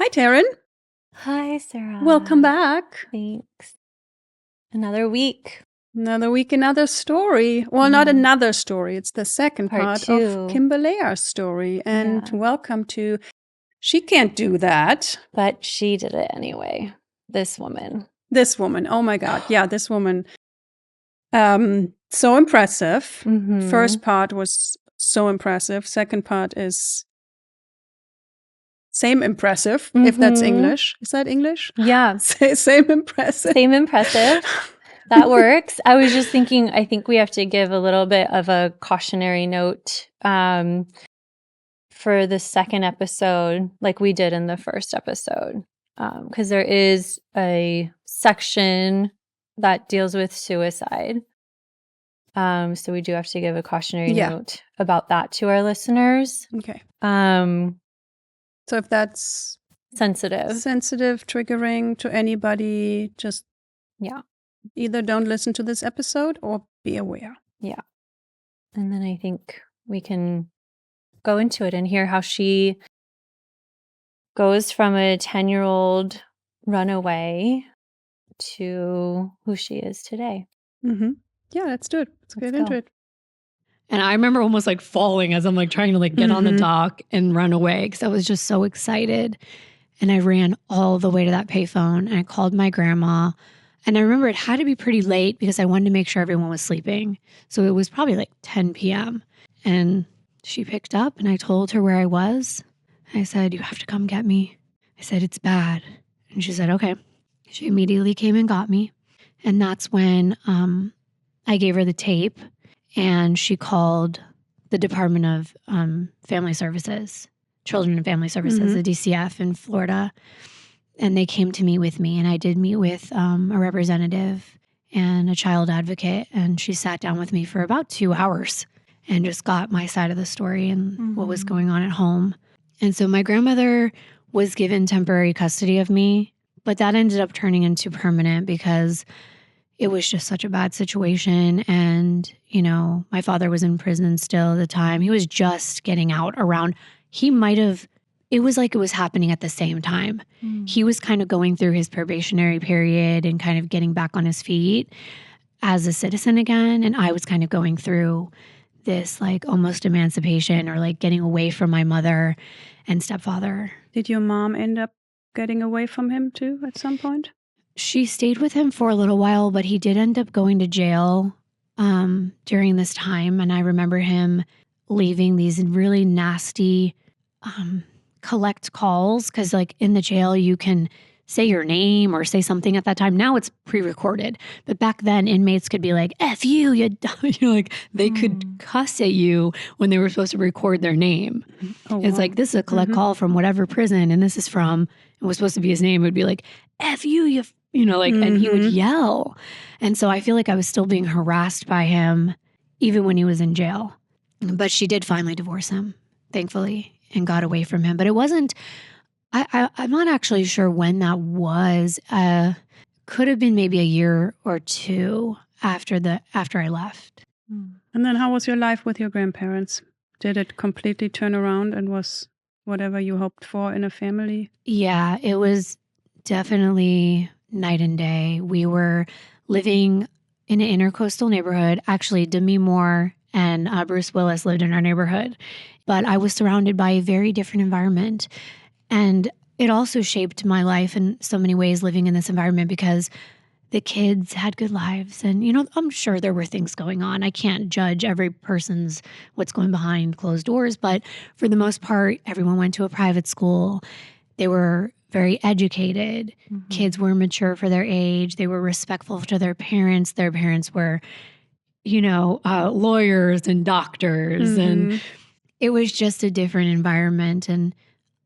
Hi, Taryn. Hi, Sarah. Welcome back. Thanks. Another week. Another week, another story. Well, not another story. It's the second part two. of Kimbyrleigha's story. And welcome to She Can't Do That. But she did it anyway. This woman. Oh my God. Yeah, this woman. So impressive. Mm-hmm. First part was so impressive. Second part is same impressive, if that's English. Is that English? Yeah. Same impressive. Same impressive. That works. I was just thinking, I think we have to give a little bit of a cautionary note for the second episode, like we did in the first episode, because there is a section that deals with suicide. So we do have to give a cautionary note about that to our listeners. Okay. So if that's sensitive, triggering to anybody, just either don't listen to this episode or be aware. Yeah. And then I think we can go into it and hear how she goes from a 10-year-old runaway to who she is today. Mm-hmm. Yeah, let's do it. Let's get into it. And I remember almost like falling as I'm like trying to like get on the dock and run away because I was just so excited. And I ran all the way to that payphone and I called my grandma. And I remember it had to be pretty late because I wanted to make sure everyone was sleeping. So it was probably like 10 p.m. And she picked up and I told her where I was. I said, "You have to come get me." I said, "It's bad." And she said, "Okay." She immediately came and got me. And that's when I gave her the tape. And she called the Department of Family Services, Children and Family Services, the DCF in Florida. And they came to meet with me. And I did meet with a representative and a child advocate. And she sat down with me for about 2 hours and just got my side of the story and what was going on at home. And so my grandmother was given temporary custody of me, but that ended up turning into permanent because it was just such a bad situation. And, you know, my father was in prison still at the time. He was just getting out around, it was like it was happening at the same time. He was kind of going through his probationary period and kind of getting back on his feet as a citizen again. And I was kind of going through this like almost emancipation or like getting away from my mother and stepfather. Did your mom end up getting away from him too at some point? She stayed with him for a little while, but he did end up going to jail during this time. And I remember him leaving these really nasty collect calls because like in the jail, you can say your name or say something at that time. Now it's pre-recorded. But back then, inmates could be like, "F you," like they could cuss at you when they were supposed to record their name. Oh, it's like, this is a collect call from whatever prison, and this is from, it was supposed to be his name. It would be like, "F you, and he would yell. And so I feel like I was still being harassed by him even when he was in jail. But she did finally divorce him, thankfully, and got away from him. But it wasn't, I'm not actually sure when that was. Could have been maybe a year or two after I left. And then how was your life with your grandparents? Did it completely turn around and was whatever you hoped for in a family? Yeah, it was definitely night and day. We were living in an intercoastal neighborhood. Actually, Demi Moore and Bruce Willis lived in our neighborhood. But I was surrounded by a very different environment. And it also shaped my life in so many ways living in this environment because the kids had good lives. And, I'm sure there were things going on. I can't judge every person's what's going behind closed doors. But for the most part, everyone went to a private school. They were very educated. Kids were mature for their age. They were respectful to their parents. Their parents were, lawyers and doctors. And it was just a different environment. And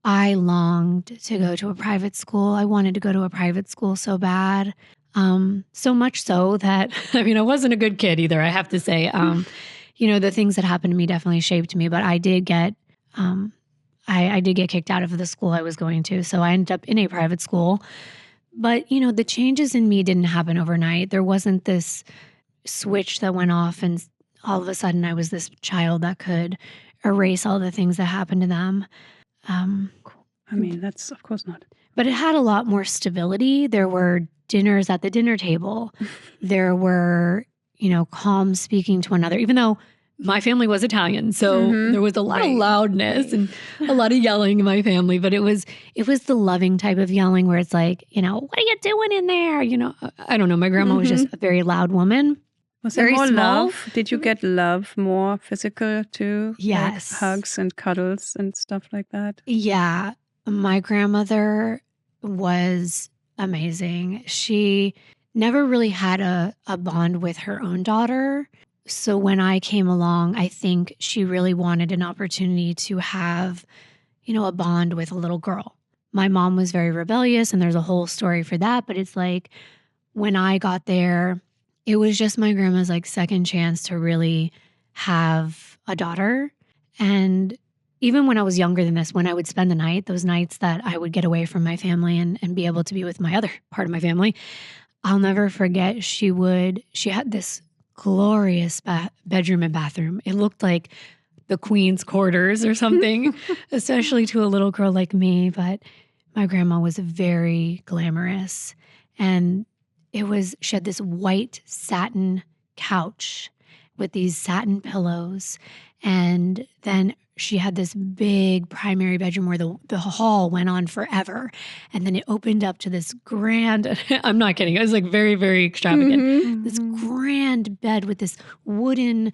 I longed to go to a private school. I wanted to go to a private school so bad. So much so that, I wasn't a good kid either, I have to say. The things that happened to me definitely shaped me, but I did get I did get kicked out of the school I was going to. So I ended up in a private school. But, the changes in me didn't happen overnight. There wasn't this switch that went off and all of a sudden I was this child that could erase all the things that happened to them. I mean, that's of course not. But it had a lot more stability. There were dinners at the dinner table. There were, calm speaking to one another, even though my family was Italian. So there was a lot of loudness and a lot of yelling in my family. But it was the loving type of yelling where it's like, what are you doing in there? I don't know. My grandma was just a very loud woman. Was there more love? Did you get love, more physical too? Yes. Like hugs and cuddles and stuff like that? Yeah. My grandmother was amazing. She never really had a bond with her own daughter. So when I came along, I think she really wanted an opportunity to have, a bond with a little girl. My mom was very rebellious, and there's a whole story for that. But it's like when I got there, it was just my grandma's like second chance to really have a daughter. And even when I was younger than this, when I would spend the night, those nights that I would get away from my family and be able to be with my other part of my family, I'll never forget she had this glorious bedroom and bathroom. It looked like the Queen's quarters or something, especially to a little girl like me. But my grandma was very glamorous. And she had this white satin couch with these satin pillows. And then she had this big primary bedroom where the hall went on forever. And then it opened up to this grand, I'm not kidding, it was like very, very extravagant. This grand bed with this wooden,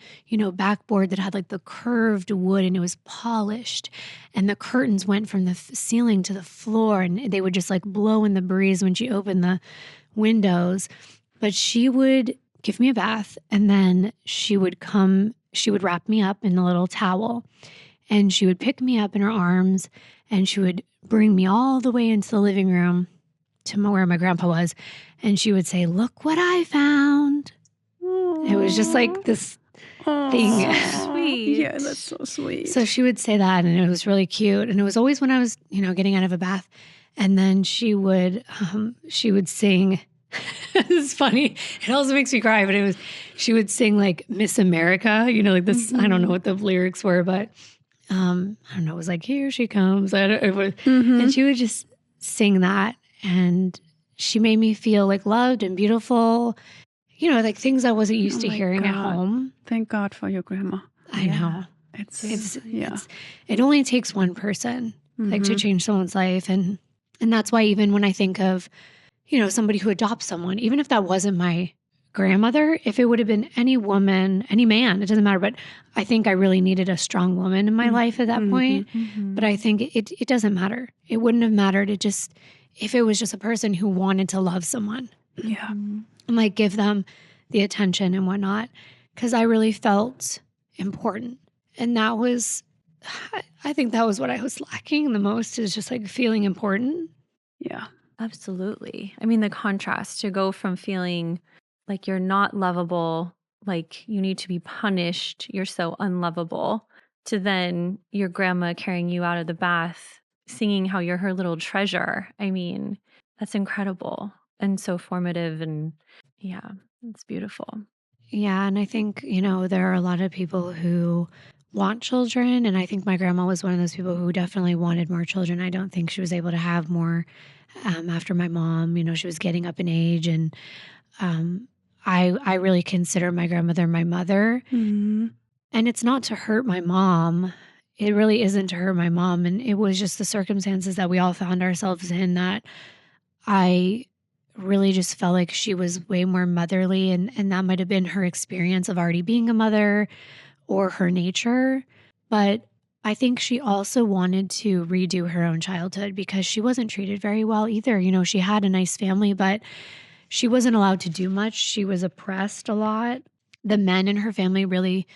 backboard that had like the curved wood, and it was polished. And the curtains went from the ceiling to the floor, and they would just like blow in the breeze when she opened the windows. But she would give me a bath, and then she would wrap me up in a little towel, and she would pick me up in her arms, and she would bring me all the way into the living room to where my grandpa was, and she would say, "Look what I found." Aww. It was just like this thing. So sweet. Yeah, that's so sweet. So she would say that, and it was really cute. And it was always when I was, getting out of a bath. And then she would sing. It's funny. It also makes me cry, but she would sing like Miss America, like this, I don't know what the lyrics were, but I don't know. It was like, "Here she comes." And she would just sing that. And she made me feel like loved and beautiful, like things I wasn't used to hearing at home. Thank God for your grandma. I know. It only takes one person like to change someone's life. And that's why even when I think of, somebody who adopts someone, even if that wasn't my grandmother, if it would have been any woman, any man, it doesn't matter. But I think I really needed a strong woman in my life at that point. But I think it doesn't matter. It wouldn't have mattered. If it was just a person who wanted to love someone. Yeah. And like give them the attention and whatnot. Because I really felt important. And I think that was what I was lacking the most, is just like feeling important. Yeah. Absolutely. I mean, the contrast to go from feeling like you're not lovable, like you need to be punished, you're so unlovable, to then your grandma carrying you out of the bath, singing how you're her little treasure. I mean, that's incredible and so formative. And yeah, it's beautiful. Yeah. And I think, there are a lot of people who want children. And I think my grandma was one of those people who definitely wanted more children. I don't think she was able to have more after my mom. She was getting up in age. And I really consider my grandmother my mother. Mm-hmm. And it's not to hurt my mom. It really isn't to hurt my mom. And it was just the circumstances that we all found ourselves in that I really just felt like she was way more motherly. And that might have been her experience of already being a mother or her nature. But I think she also wanted to redo her own childhood because she wasn't treated very well either. She had a nice family, but she wasn't allowed to do much. She was oppressed a lot. The men in her family really,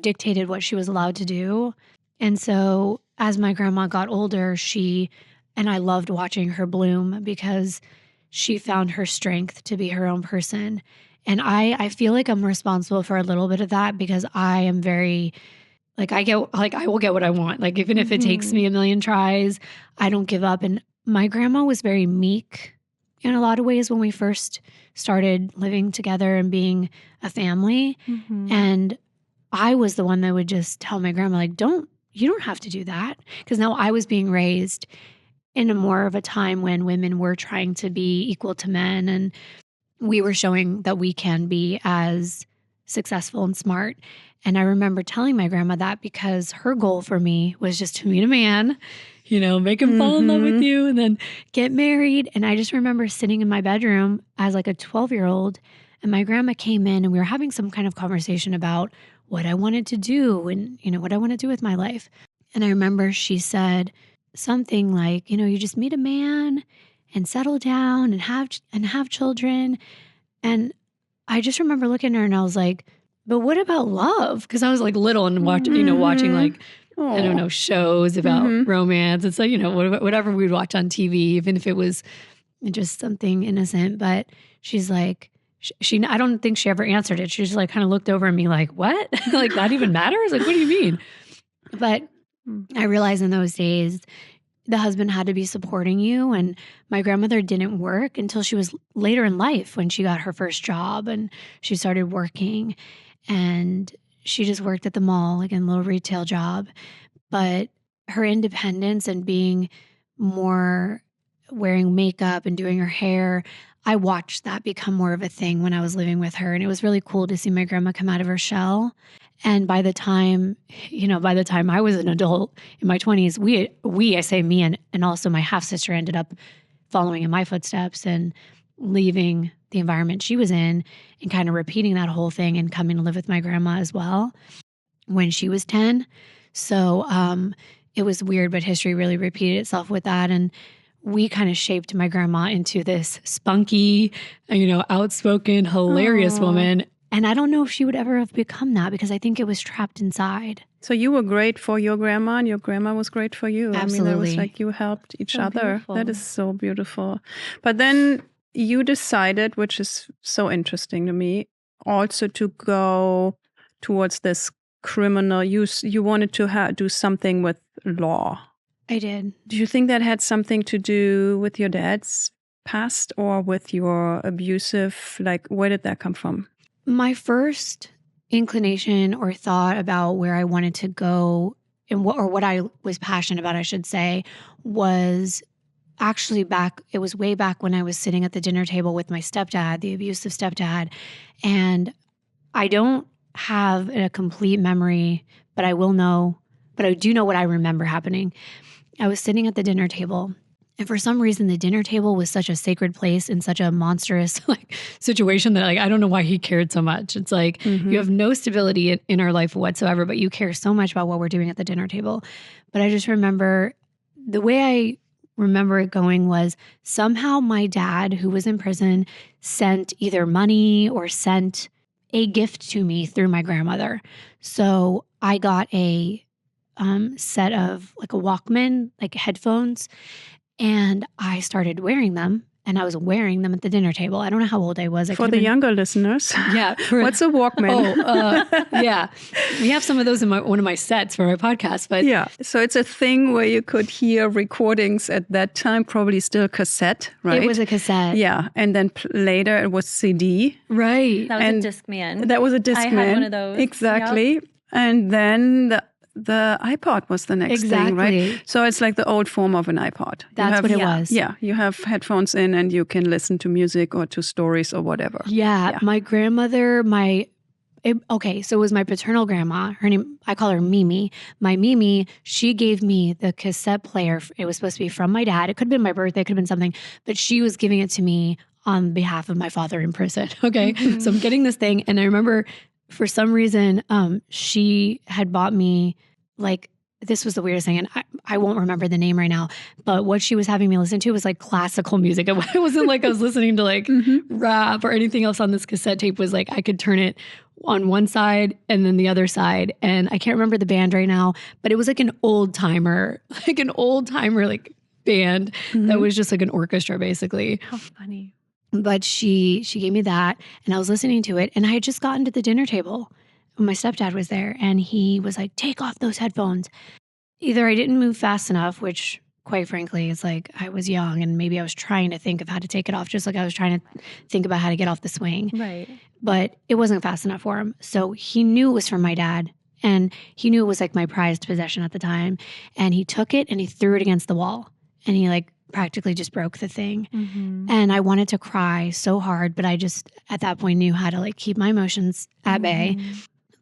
dictated what she was allowed to do. And so as my grandma got older, and I loved watching her bloom because she found her strength to be her own person. And I feel like I'm responsible for a little bit of that because I am very, I will get what I want. Like, even if it takes me a million tries, I don't give up. And my grandma was very meek in a lot of ways when we first started living together and being a family. And I was the one that would just tell my grandma, like, you don't have to do that. Because now I was being raised in a more of a time when women were trying to be equal to men, and we were showing that we can be as successful and smart. And I remember telling my grandma that because her goal for me was just to meet a man, make him fall in love with you and then get married. And I just remember sitting in my bedroom as like a 12-year-old, and my grandma came in and we were having some kind of conversation about what I wanted to do and, what I want to do with my life. And I remember she said something like, you just meet a man and settle down and have children. And I just remember looking at her and I was like, but what about love? Because I was like little and watching like, I don't know, shows about romance. It's like, whatever we'd watch on TV, even if it was just something innocent. But she's like, I don't think she ever answered it. She just like kind of looked over at me like, what? Like that even matters? Like, what do you mean? But I realized in those days, the husband had to be supporting you. And my grandmother didn't work until she was later in life when she got her first job and she started working. And she just worked at the mall, like in a little retail job. But her independence and being more wearing makeup and doing her hair, I watched that become more of a thing when I was living with her. And it was really cool to see my grandma come out of her shell. And by the time I was an adult in my 20s, I say me and also my half sister ended up following in my footsteps and leaving the environment she was in and kind of repeating that whole thing and coming to live with my grandma as well when she was 10. So it was weird, but history really repeated itself with that. And we kind of shaped my grandma into this spunky, outspoken, hilarious woman. And I don't know if she would ever have become that because I think it was trapped inside. So you were great for your grandma and your grandma was great for you. Absolutely. I mean, it was like you helped each other. Beautiful. That is so beautiful. But then you decided, which is so interesting to me, also to go towards this criminal use. You wanted to do something with law. I did. Do you think that had something to do with your dad's past or with your abusive, where did that come from? My first inclination or thought about where I wanted to go and what I was passionate about, I should say, was actually it was way back when I was sitting at the dinner table with my stepdad, the abusive stepdad. And I don't have a complete memory, but I do know what I remember happening. I was sitting at the dinner table. And for some reason, the dinner table was such a sacred place and such a monstrous situation that I don't know why he cared so much. It's like you have no stability in our life whatsoever, but you care so much about what we're doing at the dinner table. But I just remember the way I remember it going was somehow my dad, who was in prison, sent either money or sent a gift to me through my grandmother. So I got a set of a Walkman, headphones. And I started wearing them, and I was wearing them at the dinner table. I don't know how old I was. For the younger listeners. Yeah. What's a Walkman? Yeah. We have some of those in one of my sets for my podcast. But yeah. So it's a thing where you could hear recordings at that time, probably still cassette, right? It was a cassette. Yeah. And then later it was CD. Right. That was a Discman. That was a Discman. I had one of those. Exactly. Yep. And then the iPod was the next thing, right? So it's like the old form of an iPod. That's what it was. Yeah, you have headphones in and you can listen to music or to stories or whatever. Yeah. My grandmother, so it was my paternal grandma. Her name, I call her Mimi. My Mimi, she gave me the cassette player. It was supposed to be from my dad. It could have been my birthday, it could have been something, but she was giving it to me on behalf of my father in prison. Okay. Mm-hmm. So I'm getting this thing. And I remember for some reason, she had bought me this was the weirdest thing. And I won't remember the name right now, but what she was having me listen to was classical music. It wasn't I was listening to rap or anything else on this cassette tape. Was I could turn it on one side and then the other side. And I can't remember the band right now, but it was an old timer, band that was just an orchestra basically. How funny. But she gave me that and I was listening to it and I had just gotten to the dinner table when my stepdad was there and he was like, take off those headphones. Either I didn't move fast enough, which quite frankly, it's I was young and maybe I was trying to think of how to take it off, just like I was trying to think about how to get off the swing. Right. But it wasn't fast enough for him. So he knew it was from my dad and he knew it was my prized possession at the time. And he took it and he threw it against the wall. and he like practically just broke the thing. And I wanted to cry so hard, but I just at that point knew how to like keep my emotions at bay.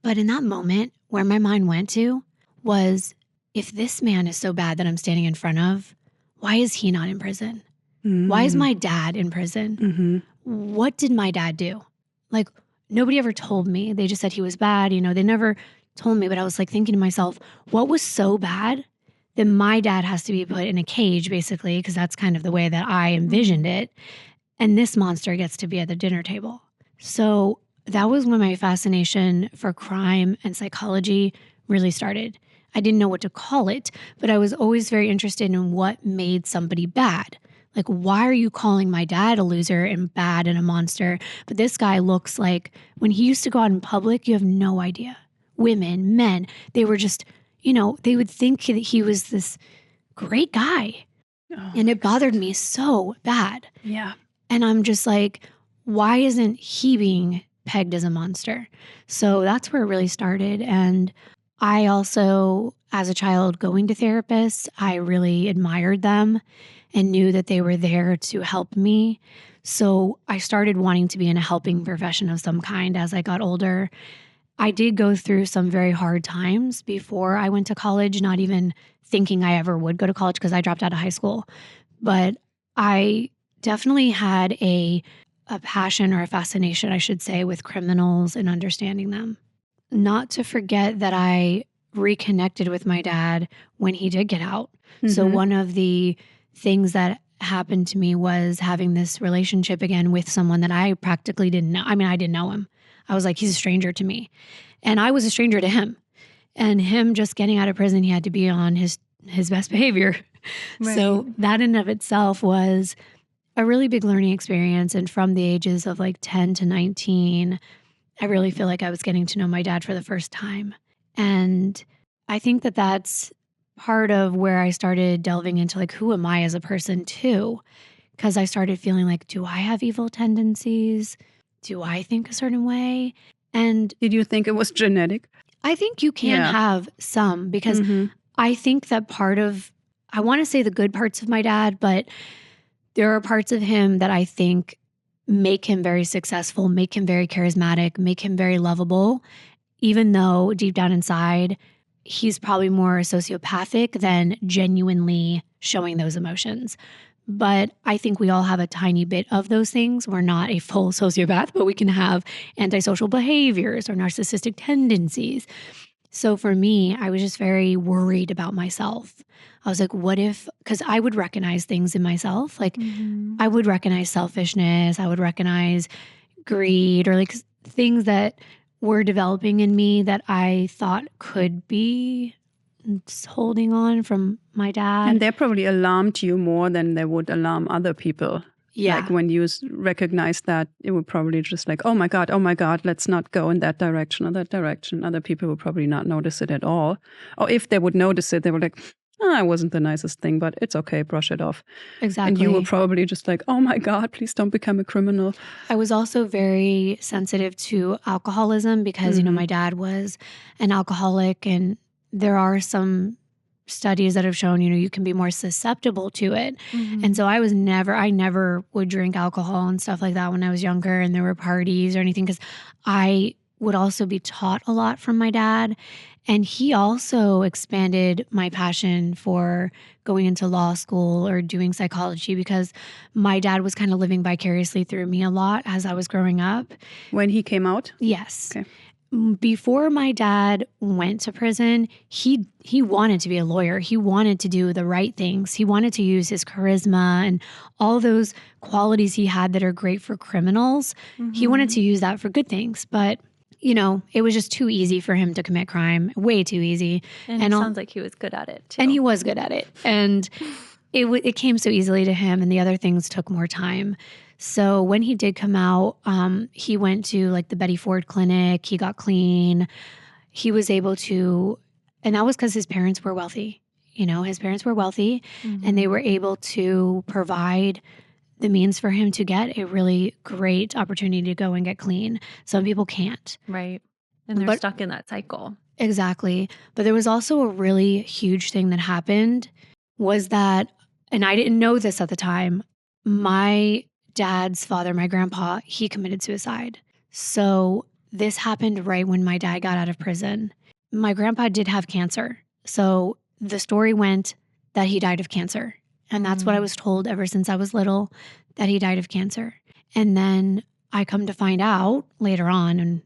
But in that moment, where my mind went to was, if this man is so bad that I'm standing in front of, why is he not in prison? Why is my dad in prison? What did my dad do? Like, nobody ever told me. They just said he was bad. You know, they never told me. But I was like thinking to myself, what was so bad that my dad has to be put in a cage, basically, because that's kind of the way that I envisioned it. And this monster gets to be at the dinner table. So that was when my fascination for crime and psychology really started. I didn't know what to call it, but I was always very interested in what made somebody bad. Like, why are you calling my dad a loser and bad and a monster? But this guy looks like, when he used to go out in public, you have no idea. Women, men, they were just, you know, they would think that he was this great guy. And it bothered me so bad. Yeah. And I'm just like, why isn't he being pegged as a monster? So that's where it really started. And I also, as a child going to therapists, I really admired them and knew that they were there to help me. So I started wanting to be in a helping profession of some kind as I got older. I did go through some very hard times before I went to college, not even thinking I ever would go to college because I dropped out of high school. But I definitely had a passion or a fascination, I should say, with criminals and understanding them. Not to forget that I reconnected with my dad when he did get out. So one of the things that happened to me was having this relationship again with someone that I practically didn't know. I mean, I didn't know him. I was like, he's a stranger to me. And I was a stranger to him. And him just getting out of prison, he had to be on his best behavior. Right. So that in of itself was a really big learning experience. And from the ages of like 10 to 19, I really feel like I was getting to know my dad for the first time. And I think that that's part of where I started delving into like, who am I as a person too? Because I started feeling like, do I have evil tendencies? Do I think a certain way? And did you think it was genetic? I think you can have some, because I think that part of, I want to say the good parts of my dad, but there are parts of him that I think make him very successful, make him very charismatic, make him very lovable, even though deep down inside, he's probably more sociopathic than genuinely showing those emotions. But I think we all have a tiny bit of those things. We're not a full sociopath, but we can have antisocial behaviors or narcissistic tendencies. So for me, I was just very worried about myself. I was like, what if, because I would recognize things in myself. Like I would recognize selfishness. I would recognize greed, or like things that were developing in me that I thought could be holding on from my dad. And they probably alarmed you more than they would alarm other people. Yeah. Like when you recognize that, it would probably just like, oh my God, let's not go in that direction or that direction. Other people would probably not notice it at all. Or if they would notice it, they were like, it wasn't the nicest thing, but it's okay, brush it off. Exactly. And you were probably just like, oh my God, please don't become a criminal. I was also very sensitive to alcoholism because, you know, my dad was an alcoholic, and there are some studies that have shown, you know, you can be more susceptible to it. And so I never would drink alcohol and stuff like that when I was younger and there were parties or anything, because I would also be taught a lot from my dad. And he also expanded my passion for going into law school or doing psychology, because my dad was kind of living vicariously through me a lot as I was growing up. When he came out? Yes. Okay. Before my dad went to prison, he wanted to be a lawyer. He wanted to do the right things. He wanted to use his charisma and all those qualities he had that are great for criminals. He wanted to use that for good things. But, you know, it was just too easy for him to commit crime, way too easy. And it sounds like he was good at it too. And he was good at it. And it came so easily to him, and the other things took more time. So when he did come out, he went to like the Betty Ford clinic. He got clean. He was able to, and that was because his parents were wealthy. You know, his parents were wealthy, and they were able to provide the means for him to get a really great opportunity to go and get clean. Some people can't. Right. And they're stuck in that cycle. Exactly. But there was also a really huge thing that happened, was that, and I didn't know this at the time, my dad's father, my grandpa, he committed suicide. So this happened right when my dad got out of prison. My grandpa did have cancer. So the story went that he died of cancer. And that's what I was told ever since I was little, that he died of cancer. And then I come to find out later on, and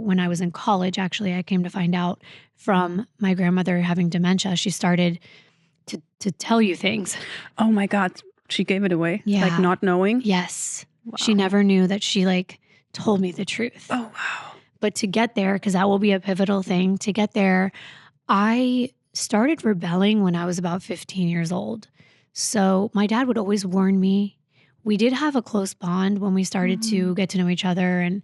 when I was in college, actually, I came to find out from my grandmother having dementia. She started to tell you things. Oh my God. She gave it away? Yeah. Like not knowing? Yes. Wow. She never knew that she told me the truth. Oh, wow. But to get there, because that will be a pivotal thing, to get there, I started rebelling when I was about 15 years old. So my dad would always warn me. We did have a close bond when we started to get to know each other. And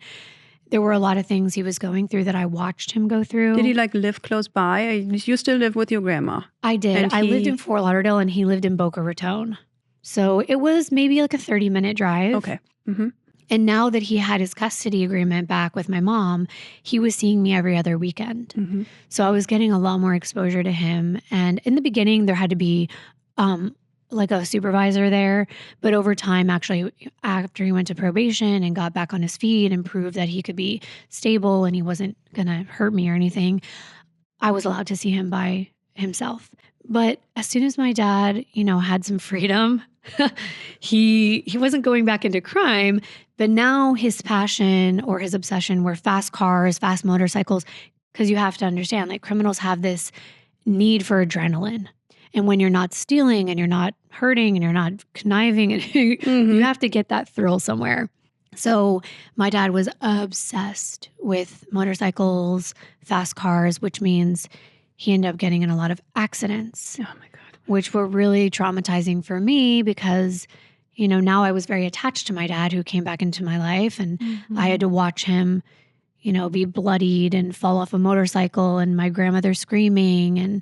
there were a lot of things he was going through that I watched him go through. Did he live close by? You still live with your grandma? I did. And I lived in Fort Lauderdale and he lived in Boca Raton. So it was maybe like a 30-minute drive. Okay. Mm-hmm. And now that he had his custody agreement back with my mom, he was seeing me every other weekend. Mm-hmm. So I was getting a lot more exposure to him. And in the beginning, there had to be a supervisor there. But over time, actually, after he went to probation and got back on his feet and proved that he could be stable and he wasn't going to hurt me or anything, I was allowed to see him by himself. But as soon as my dad, had some freedom, he wasn't going back into crime, but now his passion or his obsession were fast cars, fast motorcycles, because you have to understand, criminals have this need for adrenaline. And when you're not stealing and you're not hurting and you're not conniving, and you have to get that thrill somewhere. So my dad was obsessed with motorcycles, fast cars, which means he ended up getting in a lot of accidents. Oh my God. Which were really traumatizing for me because, now I was very attached to my dad who came back into my life, and I had to watch him, be bloodied and fall off a motorcycle and my grandmother screaming.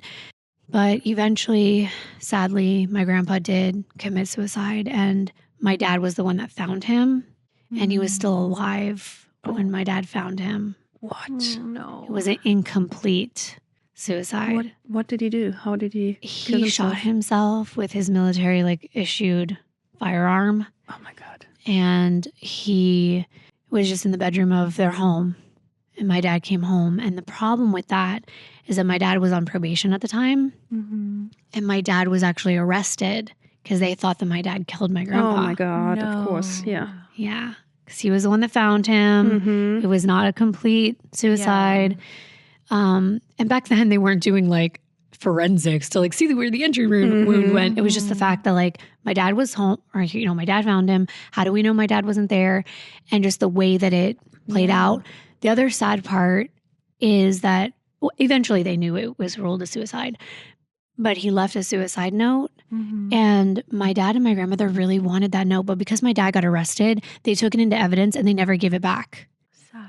But eventually, sadly, my grandpa did commit suicide, and my dad was the one that found him, and he was still alive when my dad found him. What? Oh, no. It was an incomplete suicide. What did he do? How did he kill He himself? shot himself with his military issued firearm. Oh my God. And he was just in the bedroom of their home. And my dad came home. And the problem with that is that my dad was on probation at the time. And my dad was actually arrested because they thought that my dad killed my grandpa. Oh my God. Of course. Yeah. Yeah. Because he was the one that found him. It was not a complete suicide. And back then they weren't doing forensics to see where the entry wound went. It was just the fact that my dad was home, or my dad found him. How do we know my dad wasn't there? And just the way that it played out. The other sad part is that eventually they knew it was ruled a suicide, but he left a suicide note. And my dad and my grandmother really wanted that note, but because my dad got arrested, they took it into evidence and they never gave it back.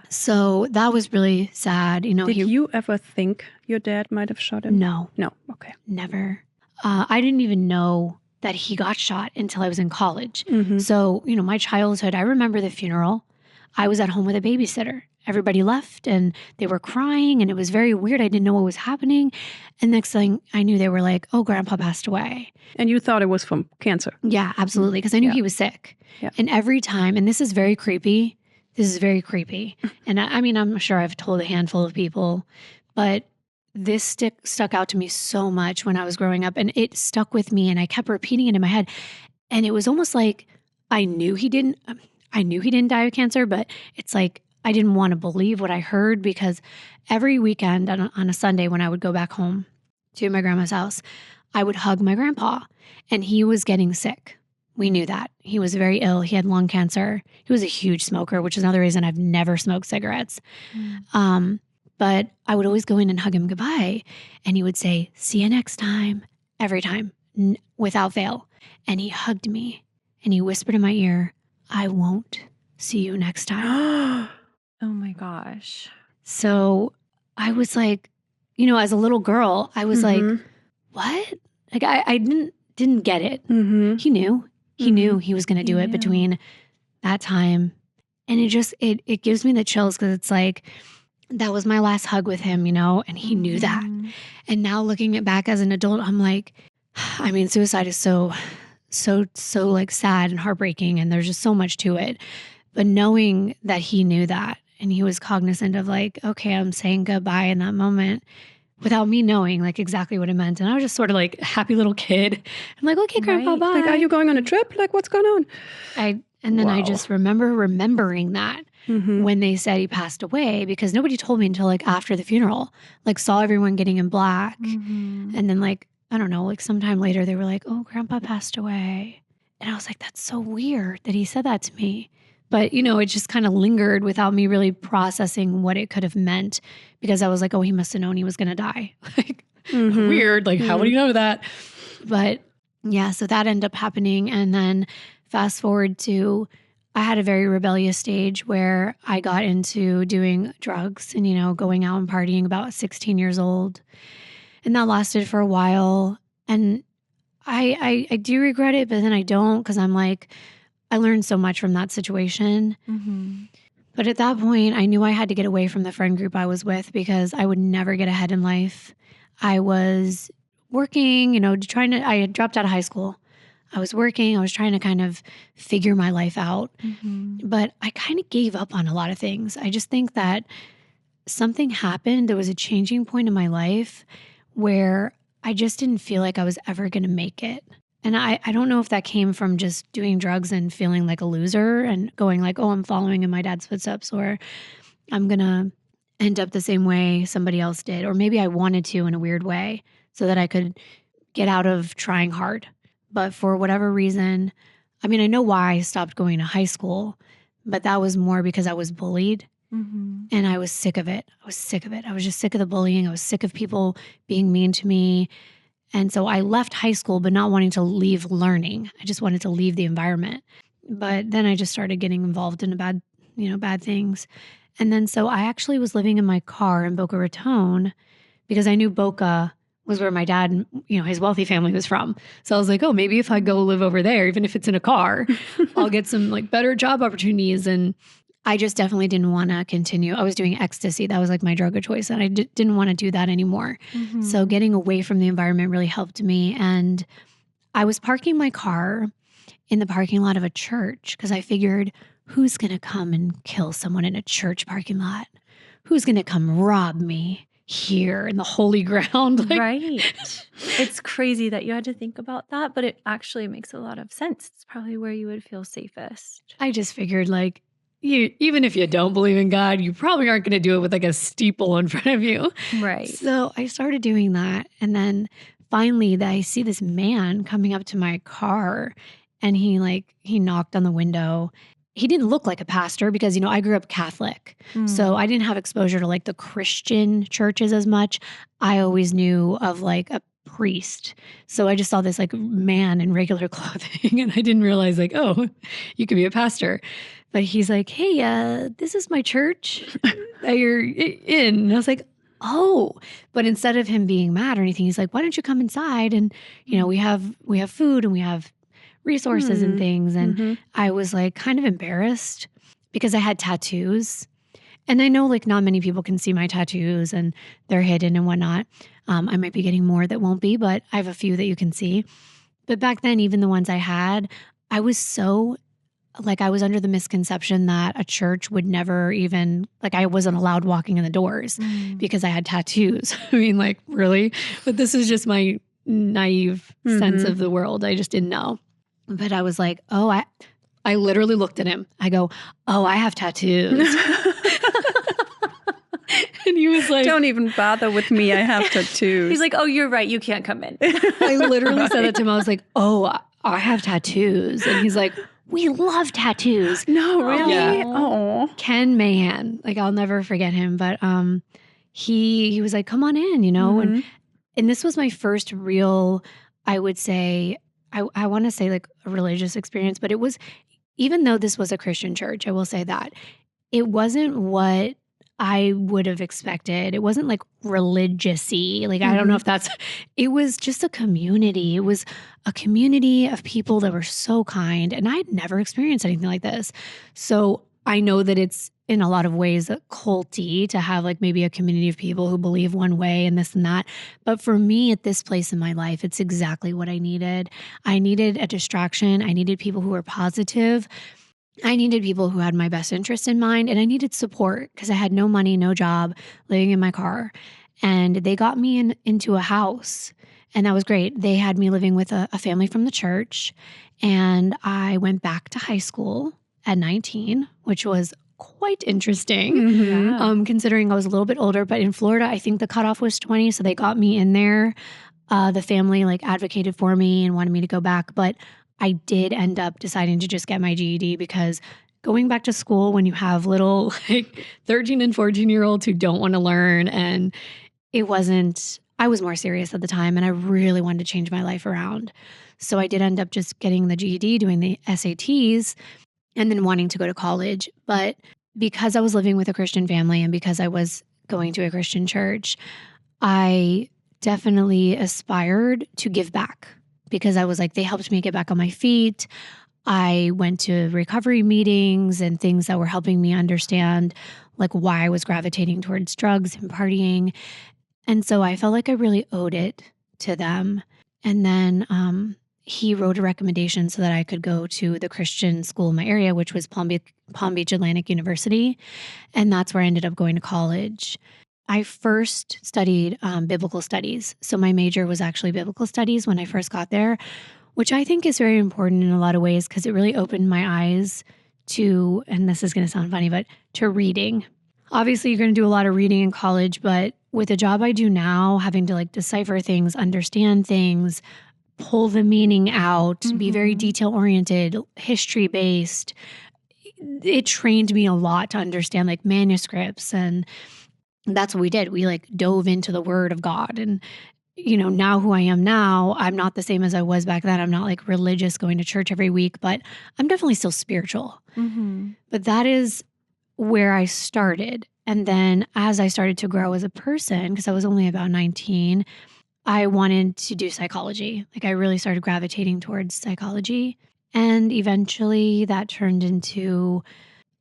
So that was really sad. Did you ever think your dad might have shot him? No. No. Okay. Never. I didn't even know that he got shot until I was in college. So, my childhood, I remember the funeral. I was at home with a babysitter. Everybody left and they were crying and it was very weird. I didn't know what was happening. And next thing I knew, they were like, oh, grandpa passed away. And you thought it was from cancer? Yeah, absolutely. Because I knew he was sick. Yeah. And every time, and this is very creepy. And I'm sure I've told a handful of people, but this stuck out to me so much when I was growing up, and it stuck with me and I kept repeating it in my head. And it was almost like I knew he didn't die of cancer, but it's like I didn't want to believe what I heard, because every weekend on a Sunday when I would go back home to my grandma's house, I would hug my grandpa, and he was getting sick. We knew that. He was very ill. He had lung cancer. He was a huge smoker, which is another reason I've never smoked cigarettes. But I would always go in and hug him goodbye. And he would say, see you next time, every time, without fail. And he hugged me and he whispered in my ear, I won't see you next time. Oh my gosh. So I was like, as a little girl, I was like, what? I didn't get it. He knew. He knew he was going to do it between that time. And it gives me the chills, because it's like, that was my last hug with him, and he knew that. And now looking back as an adult, I'm like, suicide is so so like sad and heartbreaking, and there's just so much to it. But knowing that he knew that, and he was cognizant of like, okay, I'm saying goodbye in that moment without me knowing like exactly what it meant. And I was just sort of like a happy little kid. I'm like, okay, Grandpa, bye. Like, are you going on a trip? Like, what's going on? And then I just remembering that when they said he passed away, because nobody told me until like after the funeral, like saw everyone getting in black. And then like, I don't know, like sometime later they were like, oh, Grandpa passed away. And I was like, that's so weird that he said that to me. But, you know, it just kind of lingered without me really processing what it could have meant, because I was like, oh, he must have known he was going to die. Like, weird. Like, how would he know that? But yeah, so that ended up happening. And then fast forward to, I had a very rebellious stage where I got into doing drugs and, you know, going out and partying about 16 years old. And that lasted for a while. And I do regret it, but then I don't, because I'm like, I learned so much from that situation. But at that point, I knew I had to get away from the friend group I was with, because I would never get ahead in life. I was working, you know, I had dropped out of high school. I was working. I was trying to kind of figure my life out. But I kind of gave up on a lot of things. I just think that something happened. There was a changing point in my life where I just didn't feel like I was ever going to make it. And I don't know if that came from just doing drugs and feeling like a loser and going like, oh, I'm following in my dad's footsteps, or I'm going to end up the same way somebody else did. Or maybe I wanted to in a weird way so that I could get out of trying hard. But for whatever reason, I mean, I know why I stopped going to high school, but that was more because I was bullied. And I was sick of it. I was just sick of the bullying. I was sick of people being mean to me. And so I left high school, but not wanting to leave learning. I just wanted to leave the environment. But then I just started getting involved in bad things. And then so I actually was living in my car in Boca Raton, because I knew Boca was where my dad, you know, his wealthy family was from. So I was like, oh, maybe if I go live over there, even if it's in a car, I'll get some like better job opportunities. And I just definitely didn't want to continue. I was doing ecstasy. That was like my drug of choice. And I didn't want to do that anymore. So getting away from the environment really helped me. And I was parking my car in the parking lot of a church, because I figured, who's going to come and kill someone in a church parking lot? Who's going to come rob me here in the holy ground? Like, right. It's crazy that you had to think about that, but it actually makes a lot of sense. It's probably where you would feel safest. I just figured like, even if you don't believe in God, you probably aren't going to do it with like a steeple in front of you. Right. So I started doing that. And then finally I see this man coming up to my car, and he knocked on the window. He didn't look like a pastor, because, you know, I grew up Catholic. So I didn't have exposure to like the Christian churches as much. I always knew of like a priest. So I just saw this like man in regular clothing, and I didn't realize like, oh, you could be a pastor. But he's like, hey, this is my church that you're in. And I was like, oh. But instead of him being mad or anything, he's like, why don't you come inside? And, you know, we have food and we have resources and things. And I was like kind of embarrassed, because I had tattoos. And I know like not many people can see my tattoos, and they're hidden and whatnot. I might be getting more that won't be, but I have a few that you can see. But back then, even the ones I had, I was so like, I was under the misconception that a church would never even, like, I wasn't allowed walking in the doors because I had tattoos. I mean, like, really? But this is just my naive sense of the world. I just didn't know. But I was like, oh, I literally looked at him. I go, oh, I have tattoos. And he was like, don't even bother with me. I have tattoos. He's like, oh, you're right. You can't come in. I literally said that to him. I was like, oh, I have tattoos. And he's like, we love tattoos. No, really? Yeah. Oh, Ken Mahan. Like, I'll never forget him. But he was like, come on in, you know? And this was my first real, I would say, I want to say like a religious experience, but it was, even though this was a Christian church, I will say that, it wasn't what I would have expected. It wasn't like religious-y. Like, I don't know if that's, it was just a community. It was a community of people that were so kind. And I'd never experienced anything like this. So I know that it's in a lot of ways culty to have like maybe a community of people who believe one way and this and that. But for me at this place in my life, it's exactly what I needed. I needed a distraction. I needed people who were positive. I needed people who had my best interest in mind, and I needed support because I had no money, no job, living in my car. And they got me into a house, and that was great. They had me living with a family from the church, and I went back to high school at 19, which was quite interesting, considering I was a little bit older. But in Florida, I think the cutoff was 20, so they got me in there. The family like advocated for me and wanted me to go back, but I did end up deciding to just get my GED because going back to school when you have little like 13 and 14-year-olds who don't want to learn, and I was more serious at the time and I really wanted to change my life around. So I did end up just getting the GED, doing the SATs, and then wanting to go to college. But because I was living with a Christian family and because I was going to a Christian church, I definitely aspired to give back. Because I was like, they helped me get back on my feet. I went to recovery meetings and things that were helping me understand like why I was gravitating towards drugs and partying. And so I felt like I really owed it to them. And then he wrote a recommendation so that I could go to the Christian school in my area, which was Palm Beach Atlantic University. And that's where I ended up going to college. I first studied biblical studies. So my major was actually biblical studies when I first got there, which I think is very important in a lot of ways because it really opened my eyes to, and this is going to sound funny, but to reading. Obviously, you're going to do a lot of reading in college, but with the job I do now, having to like decipher things, understand things, pull the meaning out, be very detail-oriented, history-based, it trained me a lot to understand like manuscripts, and that's what we did. We like dove into the word of God. And, now who I am now, I'm not the same as I was back then. I'm not like religious going to church every week, but I'm definitely still spiritual. But that is where I started. And then as I started to grow as a person, because I was only about 19, I wanted to do psychology. Like I really started gravitating towards psychology. And eventually that turned into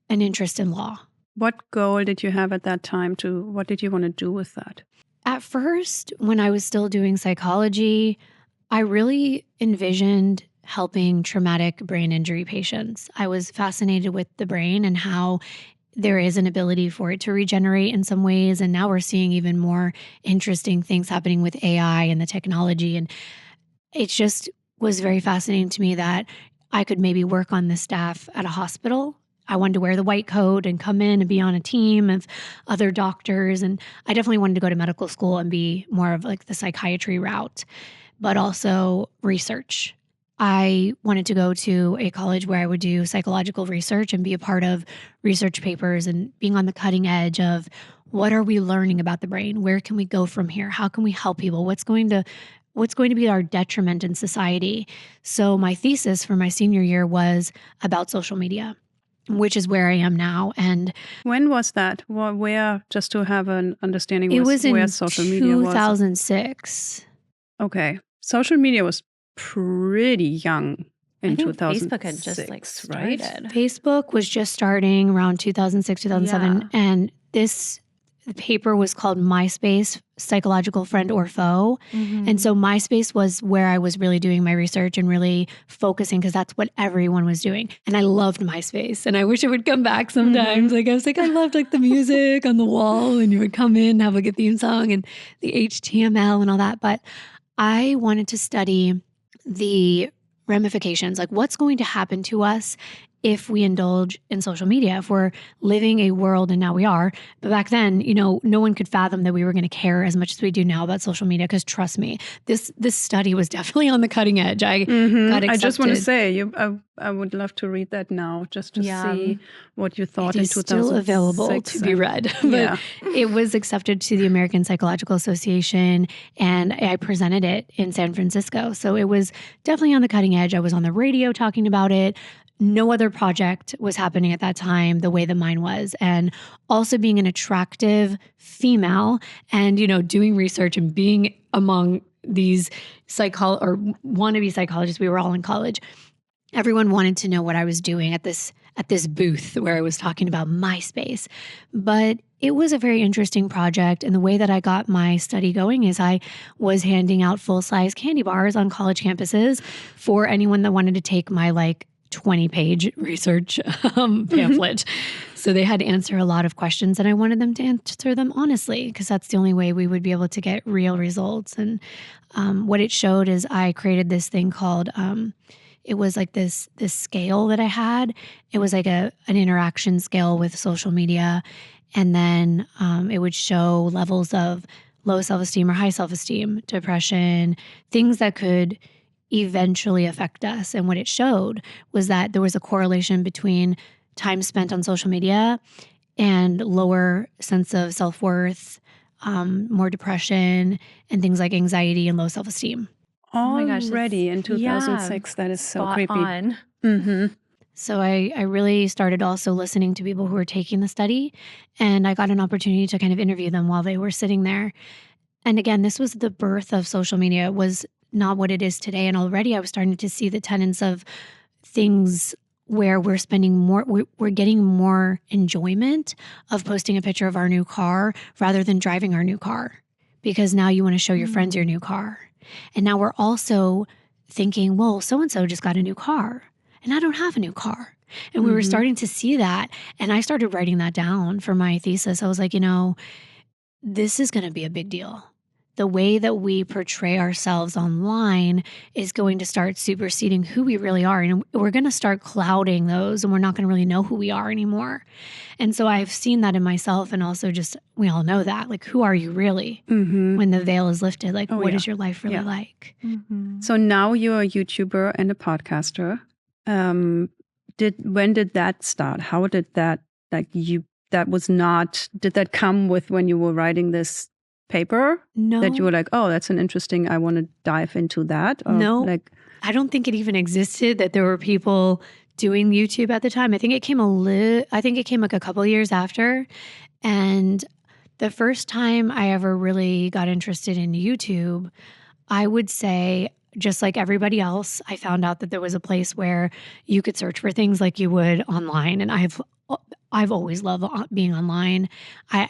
an interest in law. What goal did you have at that time what did you want to do with that? At first, when I was still doing psychology, I really envisioned helping traumatic brain injury patients. I was fascinated with the brain and how there is an ability for it to regenerate in some ways. And now we're seeing even more interesting things happening with AI and the technology. And it just was very fascinating to me that I could maybe work on the staff at a hospital. I wanted to wear the white coat and come in and be on a team of other doctors. And I definitely wanted to go to medical school and be more of like the psychiatry route, but also research. I wanted to go to a college where I would do psychological research and be a part of research papers and being on the cutting edge of what are we learning about the brain? Where can we go from here? How can we help people? What's going to be our detriment in society? So my thesis for my senior year was about social media, which is where I am now. And when was that? Where, just to have an understanding, it was in where social media was? 2006. Okay. Social media was pretty young in 2006. Facebook had just like started. Right? Facebook was just starting around 2006, 2007. Yeah. And the paper was called MySpace, Psychological Friend or Foe. And so MySpace was where I was really doing my research and really focusing because that's what everyone was doing. And I loved MySpace. And I wish it would come back sometimes. Like I was like, I loved like the music on the wall and you would come in, have like a theme song and the HTML and all that. But I wanted to study the ramifications, like what's going to happen to us if we indulge in social media, if we're living a world, and now we are, but back then, no one could fathom that we were going to care as much as we do now about social media. Because trust me, this study was definitely on the cutting edge. I got accepted. I just want to say, I would love to read that now, just to see what you thought in 2006. It is still available to be read. But it was accepted to the American Psychological Association, and I presented it in San Francisco. So it was definitely on the cutting edge. I was on the radio talking about it. No other project was happening at that time the way that mine was. And also being an attractive female and, doing research and being among these wannabe psychologists, we were all in college. Everyone wanted to know what I was doing at this at this booth where I was talking about MySpace. But it was a very interesting project. And the way that I got my study going is I was handing out full-size candy bars on college campuses for anyone that wanted to take my 20-page research pamphlet. So they had to answer a lot of questions, and I wanted them to answer them honestly, because that's the only way we would be able to get real results. And what it showed is I created this thing called, it was like this scale that I had. It was like an interaction scale with social media. And then it would show levels of low self-esteem or high self-esteem, depression, things that could eventually affect us. And what it showed was that there was a correlation between time spent on social media and lower sense of self-worth, more depression, and things like anxiety and low self-esteem. Oh my gosh, already in 2006. That is so creepy. On. Mm-hmm. So I really started also listening to people who were taking the study, and I got an opportunity to kind of interview them while they were sitting there. And again, this was the birth of social media. It was not what it is today. And already I was starting to see the tenets of things where we're spending more, we're getting more enjoyment of posting a picture of our new car rather than driving our new car, because now you want to show your friends your new car. And now we're also thinking, well, so-and-so just got a new car and I don't have a new car. And we were starting to see that. And I started writing that down for my thesis. I was like, this is going to be a big deal. The way that we portray ourselves online is going to start superseding who we really are. And we're going to start clouding those, and we're not going to really know who we are anymore. And so I've seen that in myself, and also just, we all know that, who are you really when the veil is lifted? What is your life really like? Mm-hmm. So now you're a YouTuber and a podcaster. When did that start? How did that, did that come with when you were writing this paper? No. That you were like, oh, that's an interesting, I want to dive into that? Or no. I don't think it even existed that there were people doing YouTube at the time. I think it came a couple of years after. And the first time I ever really got interested in YouTube, I would say, just like everybody else, I found out that there was a place where you could search for things like you would online. And I've always loved being online.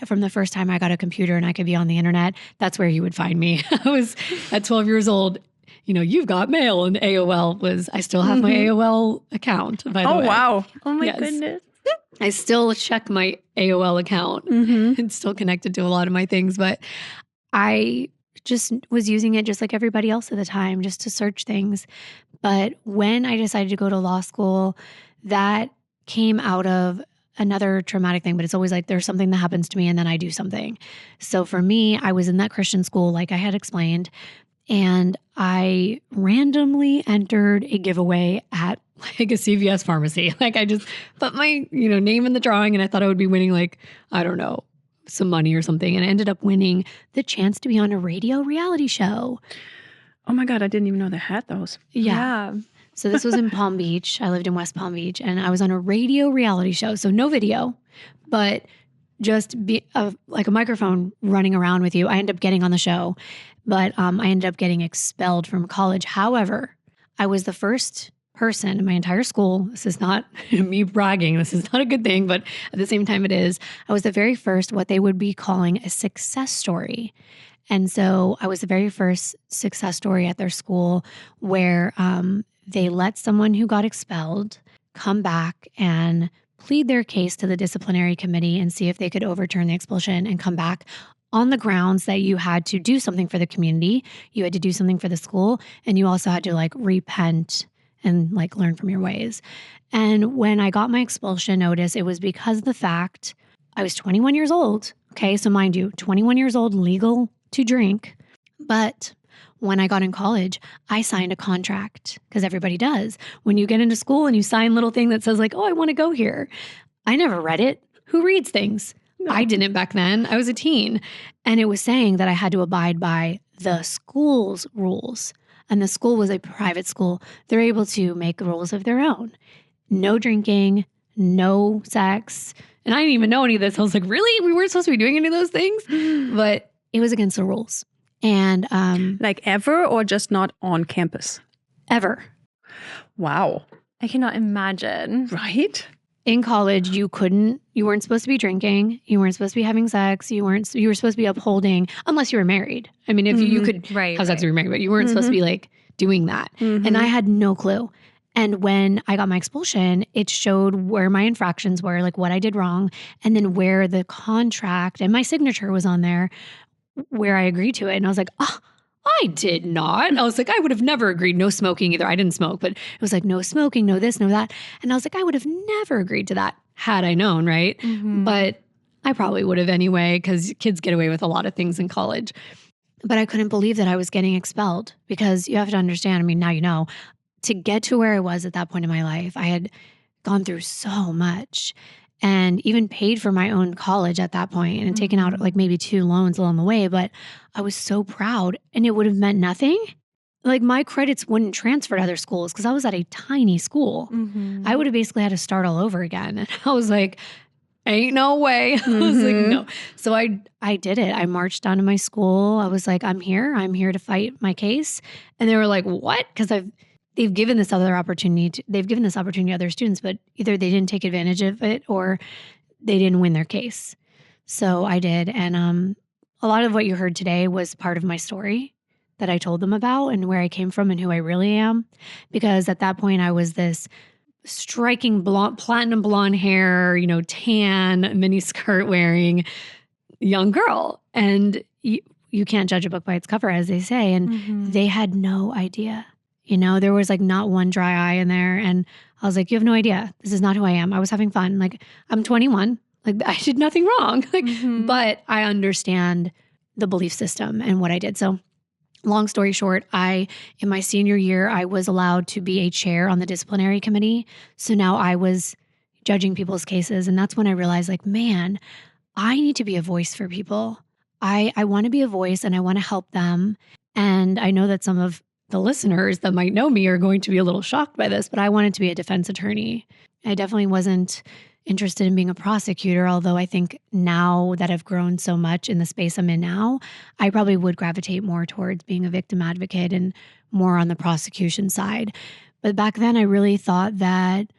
From the first time I got a computer and I could be on the internet, that's where you would find me. I was at 12 years old. You've got mail, and AOL I still have my AOL account, by the way. Oh, wow. Oh my goodness. I still check my AOL account. It's still connected to a lot of my things, but I just was using it just like everybody else at the time, just to search things. But when I decided to go to law school, that came out of another traumatic thing, but it's always there's something that happens to me and then I do something. So for me, I was in that Christian school, like I had explained, and I randomly entered a giveaway at a CVS pharmacy. I just put my, name in the drawing, and I thought I would be winning I don't know, some money or something. And I ended up winning the chance to be on a radio reality show. Oh my God, I didn't even know they had those. Yeah. So this was in Palm Beach. I lived in West Palm Beach, and I was on a radio reality show. So no video, but just a microphone running around with you. I ended up getting on the show, but I ended up getting expelled from college. However, I was the first person in my entire school. This is not me bragging. This is not a good thing, but at the same time it is. I was the very first, what they would be calling a success story. And so I was the very first success story at their school where they let someone who got expelled come back and plead their case to the disciplinary committee and see if they could overturn the expulsion and come back on the grounds that you had to do something for the community, you had to do something for the school, and you also had to repent and learn from your ways. And when I got my expulsion notice, it was because of the fact I was 21 years old. Okay, so mind you, 21 years old, legal to drink. But when I got in college, I signed a contract, because everybody does. When you get into school and you sign a little thing that says oh, I want to go here. I never read it. Who reads things? No. I didn't back then. I was a teen. And it was saying that I had to abide by the school's rules. And the school was a private school. They're able to make rules of their own. No drinking, no sex. And I didn't even know any of this. I was like, really? We weren't supposed to be doing any of those things? But it was against the rules. And ever, or just not on campus? Ever. Wow. I cannot imagine. Right? in college, you weren't supposed to be drinking. You weren't supposed to be having sex. You were supposed to be upholding, unless you were married. I mean, if you could have sex if you were married, but you weren't supposed to be like doing that. And I had no clue. And when I got my expulsion, it showed where my infractions were, like what I did wrong, and then where the contract and my signature was on there, where I agreed to it. And I was like, oh, I did not. I was like, I would have never agreed. No smoking either. I didn't smoke, but it was like, no smoking, no this, no that. And I was like, I would have never agreed to that had I known, right? But I probably would have anyway, because kids get away with a lot of things in college. But I couldn't believe that I was getting expelled, because you have to understand, I mean, now you know, to get to where I was at that point in my life, I had gone through so much and even paid for my own college at that point and taken out like maybe 2 loans along the way. But I was so proud, and it would have meant nothing. Like my credits wouldn't transfer to other schools because I was at a tiny school. I would have basically had to start all over again. And I was like, ain't no way. I was like, no. So I did it. I marched down to my school. I was like, I'm here to fight my case. And they were like, what? Because they've given this opportunity to other students, but either they didn't take advantage of it or they didn't win their case. So I did. And a lot of what you heard today was part of my story that I told them about and where I came from and who I really am. Because at that point I was this striking platinum blonde hair, tan, mini skirt wearing young girl. And you can't judge a book by its cover, as they say. And they had no idea. There was like not one dry eye in there. And I was like, you have no idea. This is not who I am. I was having fun. Like, I'm 21. Like, I did nothing wrong. But I understand the belief system and what I did. So long story short, in my senior year, I was allowed to be a chair on the disciplinary committee. So now I was judging people's cases. And that's when I realized, like, man, I need to be a voice for people. I want to be a voice and I want to help them. And I know that some of the listeners that might know me are going to be a little shocked by this, but I wanted to be a defense attorney. I definitely wasn't interested in being a prosecutor, although I think now that I've grown so much in the space I'm in now, I probably would gravitate more towards being a victim advocate and more on the prosecution side. But back then, I really thought that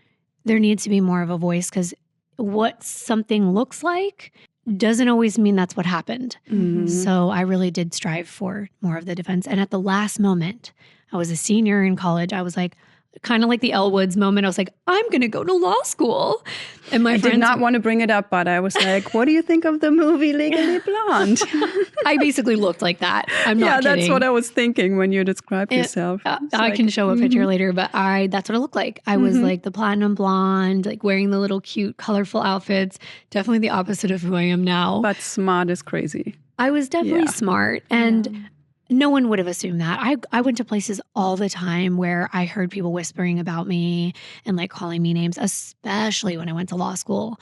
there needs to be more of a voice, because what something looks like doesn't always mean that's what happened. So I really did strive for more of the defense. And at the last moment, I was a senior in college. I was like, kind of like the Elle Woods moment. I was like, I'm going to go to law school. And I did not want to bring it up, but I was like, what do you think of the movie Legally Blonde? I basically looked like that. I'm not kidding. That's what I was thinking when you described yourself. I can show a picture later, but that's what it looked like. I was like the platinum blonde, like wearing the little cute, colorful outfits. Definitely the opposite of who I am now. But smart as crazy. I was definitely smart. And no one would have assumed that. I went to places all the time where I heard people whispering about me and like calling me names, especially when I went to law school.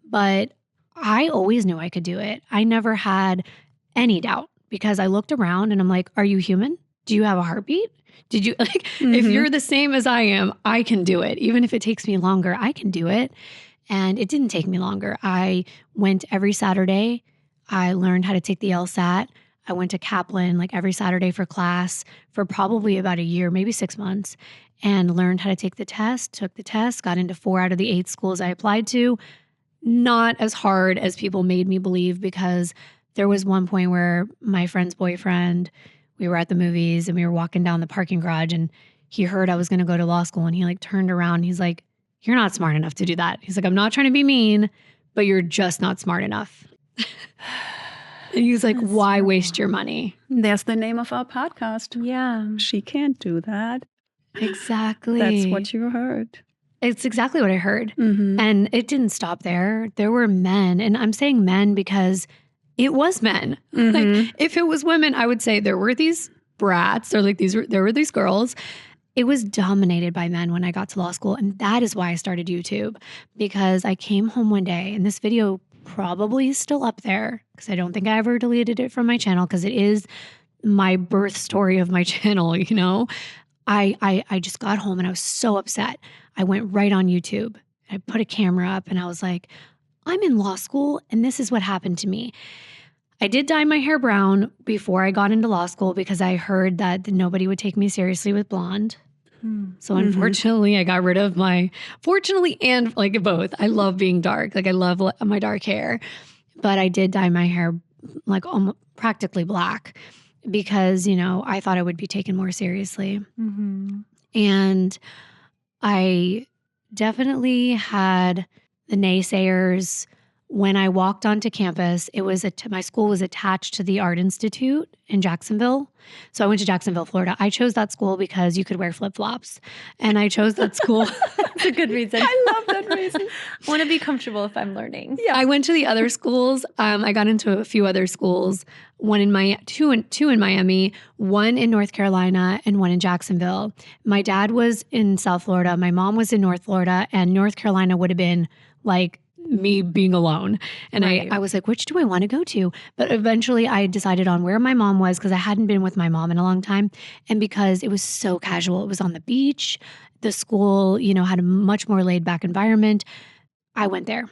But I always knew I could do it. I never had any doubt, because I looked around and I'm like, are you human? Do you have a heartbeat? Did you like, if you're the same as I am, I can do it. Even if it takes me longer, I can do it. And it didn't take me longer. I went every Saturday. I learned how to take the LSAT. I went to Kaplan like every Saturday for class for probably about a year, maybe 6 months, and learned how to take the test, took the test, got into 4 out of the 8 schools I applied to. Not as hard as people made me believe, because there was one point where my friend's boyfriend, we were at the movies and we were walking down the parking garage, and he heard I was going to go to law school, and he like turned around and he's like, you're not smart enough to do that. He's like, I'm not trying to be mean, but you're just not smart enough. And he was like, why waste your money? There's the name of our podcast. Yeah. She can't do that. Exactly. That's what you heard. It's exactly what I heard. And it didn't stop there. There were men, and I'm saying men because it was men. Like, if it was women, I would say there were these brats, or like there were these girls. It was dominated by men when I got to law school. And that is why I started YouTube, because I came home one day, and this video probably still up there, because I don't think I ever deleted it from my channel, because it is my birth story of my channel, I just got home and I was so upset. I went right on YouTube. I put a camera up and I was like, I'm in law school and this is what happened to me. I did dye my hair brown before I got into law school, because I heard that nobody would take me seriously with blonde. So unfortunately, I got rid of fortunately and like both. I love being dark. Like I love my dark hair, but I did dye my hair like almost practically black because, I thought I would be taken more seriously. And I definitely had the naysayers. When I walked onto campus, it was my school was attached to the Art Institute in Jacksonville. So I went to Jacksonville, Florida. I chose that school because you could wear flip-flops. And I chose that school. That's a good reason. I love that reason. I want to be comfortable if I'm learning. Yeah, I went to the other schools. I got into a few other schools, two in Miami, one in North Carolina, and one in Jacksonville. My dad was in South Florida. My mom was in North Florida, and North Carolina would have been like me being alone. And right. I was like, which do I want to go to? But eventually I decided on where my mom was because I hadn't been with my mom in a long time. And because it was so casual, it was on the beach. The school, had a much more laid back environment. I went there.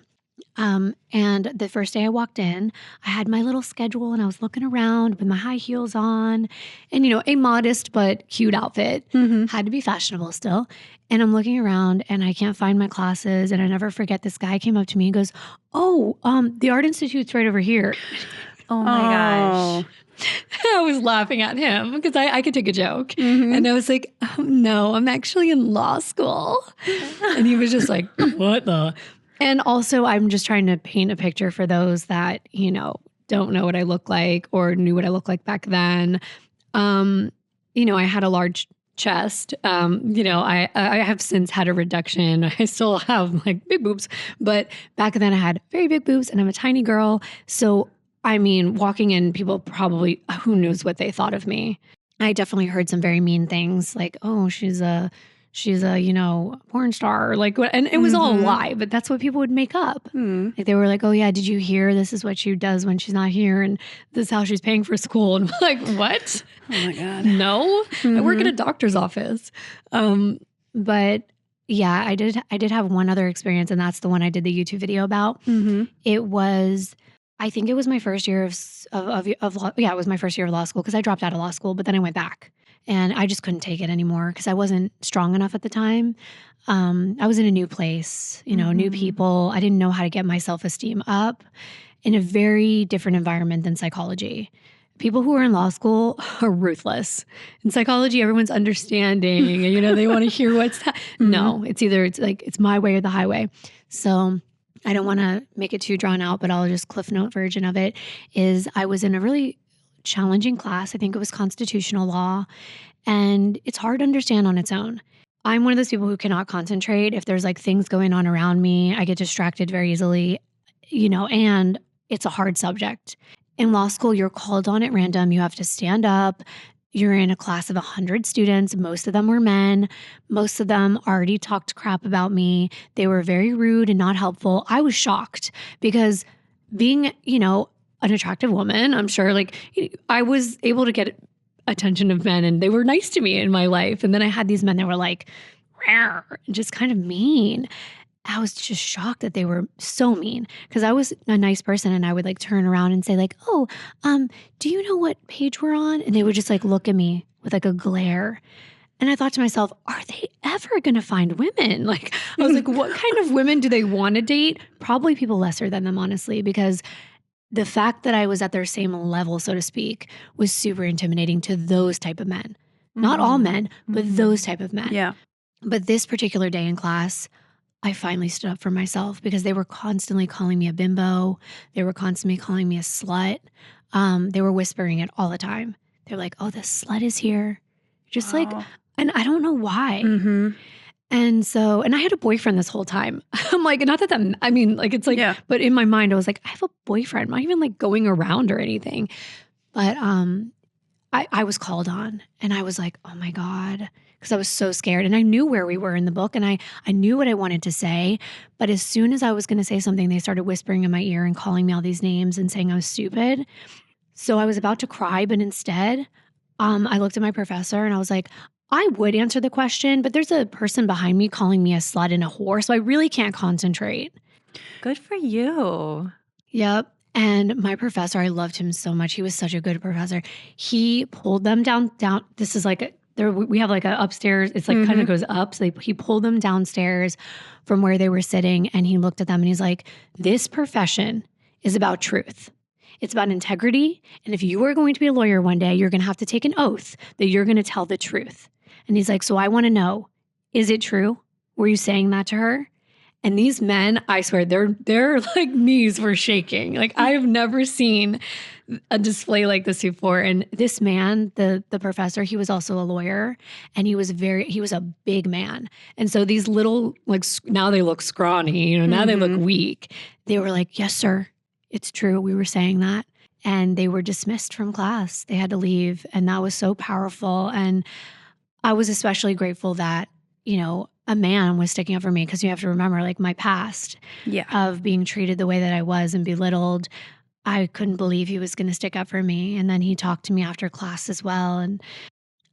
And the first day I walked in, I had my little schedule and I was looking around with my high heels on and, a modest but cute outfit. Had to be fashionable still. And I'm looking around and I can't find my classes. And I never forget this guy came up to me and goes, the Art Institute's right over here. Oh my gosh. I was laughing at him because I could take a joke. And I was like, oh, no, I'm actually in law school. And he was just like, what the? And also, I'm just trying to paint a picture for those that, don't know what I look like or knew what I looked like back then. I had a large chest. I have since had a reduction. I still have like big boobs, but back then I had very big boobs and I'm a tiny girl. So, walking in, people probably, who knows what they thought of me. I definitely heard some very mean things like, oh, she's a porn star, like what, and it was all a lie, but that's what people would make up. Like they were like, oh yeah, did you hear this is what she does when she's not here and this is how she's paying for school? And I'm like, what? Oh my God. No, I work at a doctor's office. But yeah, I did have one other experience, and that's the one I did the YouTube video about. It was, I think it was my first year it was my first year of law school because I dropped out of law school, but then I went back. And I just couldn't take it anymore because I wasn't strong enough at the time. I was in a new place, new people. I didn't know how to get my self-esteem up in a very different environment than psychology. People who are in law school are ruthless. In psychology, everyone's understanding and, they want to hear what's No, it's my way or the highway. So I don't want to make it too drawn out, but I'll just cliff note version of it is I was in a really challenging class. I think it was constitutional law, and it's hard to understand on its own. I'm one of those people who cannot concentrate. If there's like things going on around me, I get distracted very easily, and it's a hard subject. In law school, you're called on at random. You have to stand up. You're in a class of 100 students. Most of them were men. Most of them already talked crap about me. They were very rude and not helpful. I was shocked because being, an attractive woman, I'm sure, I was able to get attention of men and they were nice to me in my life. And then I had these men that were like, rawr, just kind of mean. I was just shocked that they were so mean because I was a nice person and I would like turn around and say like, oh, do you know what page we're on? And they would just like look at me with like a glare. And I thought to myself, are they ever going to find women? Like, I was like, what kind of women do they want to date? Probably people lesser than them, honestly, because the fact that I was at their same level, so to speak, was super intimidating to those type of men. Not all men, but those type of men. Yeah. But this particular day in class, I finally stood up for myself because they were constantly calling me a bimbo. They were constantly calling me a slut. They were whispering it all the time. They're like, oh, this slut is here. Just like, and I don't know why. And so, and I had a boyfriend this whole time. I'm like, not that it's like, but in my mind, I was like, I have a boyfriend. I'm not even like going around or anything. But I was called on and I was like, oh my God, because I was so scared. And I knew where we were in the book and I knew what I wanted to say. But as soon as I was going to say something, they started whispering in my ear and calling me all these names and saying I was stupid. So I was about to cry, but instead, I looked at my professor and I was like, I would answer the question, but there's a person behind me calling me a slut and a whore, so I really can't concentrate. Good for you. Yep. And my professor, I loved him so much. He was such a good professor. He pulled them down. This is like we have like a upstairs, it's like kind of goes up. So he pulled them downstairs from where they were sitting, and he looked at them and he's like, this profession is about truth. It's about integrity. And if you are going to be a lawyer one day, you're going to have to take an oath that you're going to tell the truth. And he's like, so I want to know, is it true? Were you saying that to her? And these men, I swear, their like knees were shaking. Like I have never seen a display like this before. And this man, the professor, he was also a lawyer, and he was a big man. And so these little, like now they look scrawny, now they look weak. They were like, yes, sir, it's true. We were saying that. And they were dismissed from class. They had to leave. And that was so powerful. And I was especially grateful that, a man was sticking up for me, because you have to remember, like, my past of being treated the way that I was and belittled. I couldn't believe he was going to stick up for me. And then he talked to me after class as well. And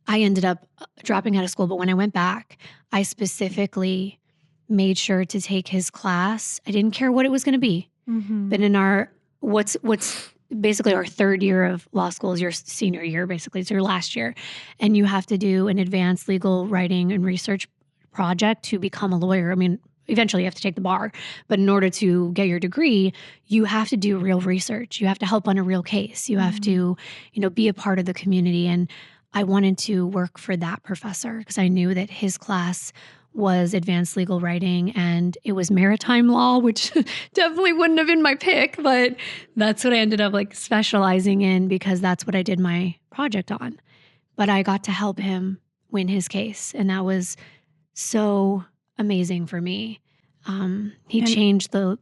I ended up dropping out of school. But when I went back, I specifically made sure to take his class. I didn't care what it was going to be. But in our, what's basically our third year of law school is your senior year, basically. It's your last year. And you have to do an advanced legal writing and research project to become a lawyer. I mean, eventually you have to take the bar, but in order to get your degree, you have to do real research. You have to help on a real case. You have to, be a part of the community. And I wanted to work for that professor because I knew that his class was advanced legal writing and it was maritime law, which definitely wouldn't have been my pick, but that's what I ended up like specializing in because that's what I did my project on. But I got to help him win his case, and that was so amazing for me. He changed the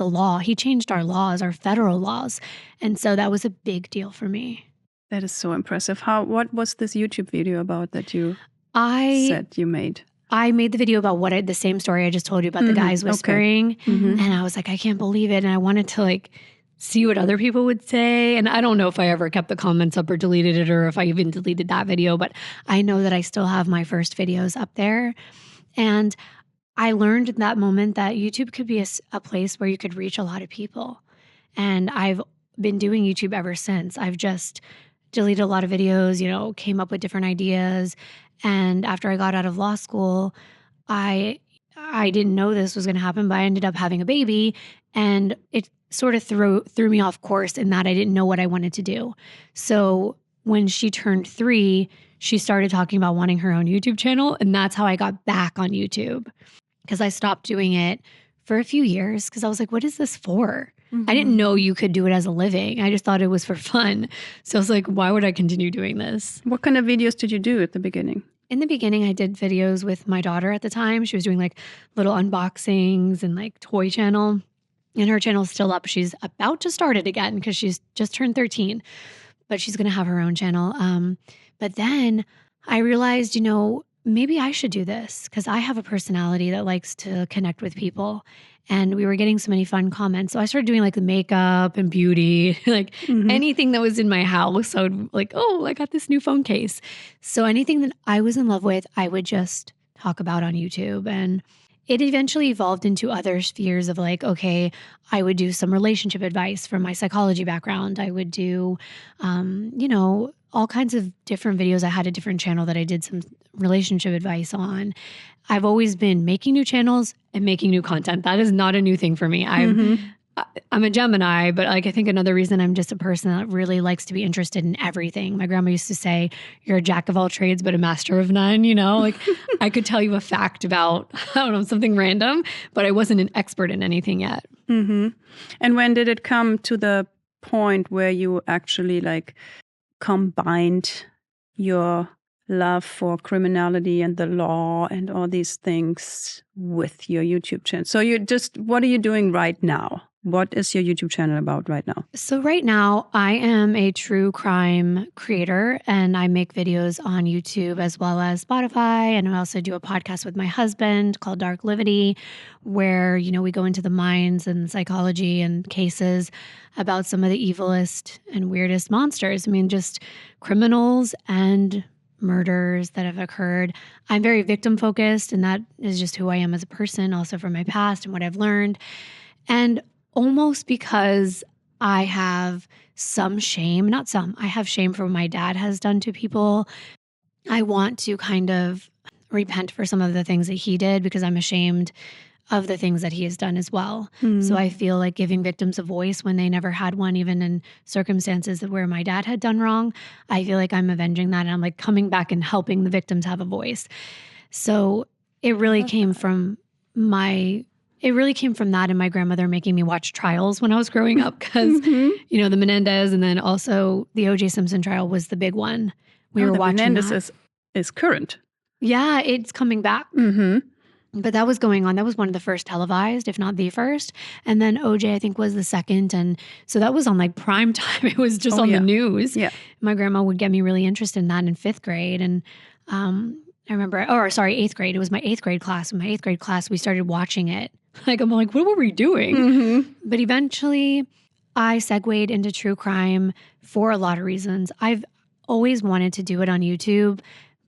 law. He changed our laws, our federal laws. And so that was a big deal for me. That is so impressive. What was this YouTube video about that you said you made? I made the video about the same story I just told you about the guys whispering. Okay. And I was like, I can't believe it. And I wanted to like see what other people would say. And I don't know if I ever kept the comments up or deleted it, or if I even deleted that video, but I know that I still have my first videos up there. And I learned in that moment that YouTube could be a place where you could reach a lot of people. And I've been doing YouTube ever since. I've just deleted a lot of videos, came up with different ideas. And after I got out of law school, I didn't know this was going to happen, but I ended up having a baby, and it sort of threw me off course in that I didn't know what I wanted to do. So when she turned 3, she started talking about wanting her own YouTube channel, and that's how I got back on YouTube, because I stopped doing it for a few years because I was like, what is this for? I didn't know you could do it as a living. I just thought it was for fun. So I was like, why would I continue doing this? What kind of videos did you do at the beginning? In the beginning, I did videos with my daughter at the time. She was doing like little unboxings and like toy channel. And her channel is still up. She's about to start it again because she's just turned 13. But she's going to have her own channel. But then I realized, maybe I should do this because I have a personality that likes to connect with people. And we were getting so many fun comments. So I started doing like the makeup and beauty, like anything that was in my house. I would like, oh, I got this new phone case. So anything that I was in love with, I would just talk about on YouTube. And it eventually evolved into other spheres of like, okay, I would do some relationship advice from my psychology background. I would do, all kinds of different videos. I had a different channel that I did some relationship advice on. I've always been making new channels and making new content. That is not a new thing for me. I'm a Gemini, but like I think another reason I'm just a person that really likes to be interested in everything. My grandma used to say, you're a jack of all trades, but a master of none, Like I could tell you a fact about, something random, but I wasn't an expert in anything yet. And when did it come to the point where you actually like combined your love for criminality and the law and all these things with your YouTube channel? So what are you doing right now? What is your YouTube channel about right now? So right now I am a true crime creator, and I make videos on YouTube as well as Spotify. And I also do a podcast with my husband called Dark Livity, where, we go into the minds and psychology and cases about some of the evilest and weirdest monsters. I mean, just criminals and murders that have occurred. I'm very victim focused, and that is just who I am as a person, also from my past and what I've learned. And almost because I have some shame, I have shame for what my dad has done to people. I want to kind of repent for some of the things that he did because I'm ashamed of the things that he has done as well. So I feel like giving victims a voice when they never had one, even in circumstances where my dad had done wrong, I feel like I'm avenging that. And I'm like coming back and helping the victims have a voice. So it really came from that and my grandmother making me watch trials when I was growing up because, you know, the Menendez and then also the O.J. Simpson trial was the big one. We were watching Menendez is current. Yeah, it's coming back. But that was going on. That was one of the first televised, if not the first. And then OJ, I think, was the second. And so that was on like prime time. It was just on the news. Yeah. My grandma would get me really interested in that in 5th grade. And I remember, 8th grade. It was my 8th grade class. In my 8th grade class, we started watching it. Like, I'm like, what were we doing? But eventually I segued into true crime for a lot of reasons. I've always wanted to do it on YouTube,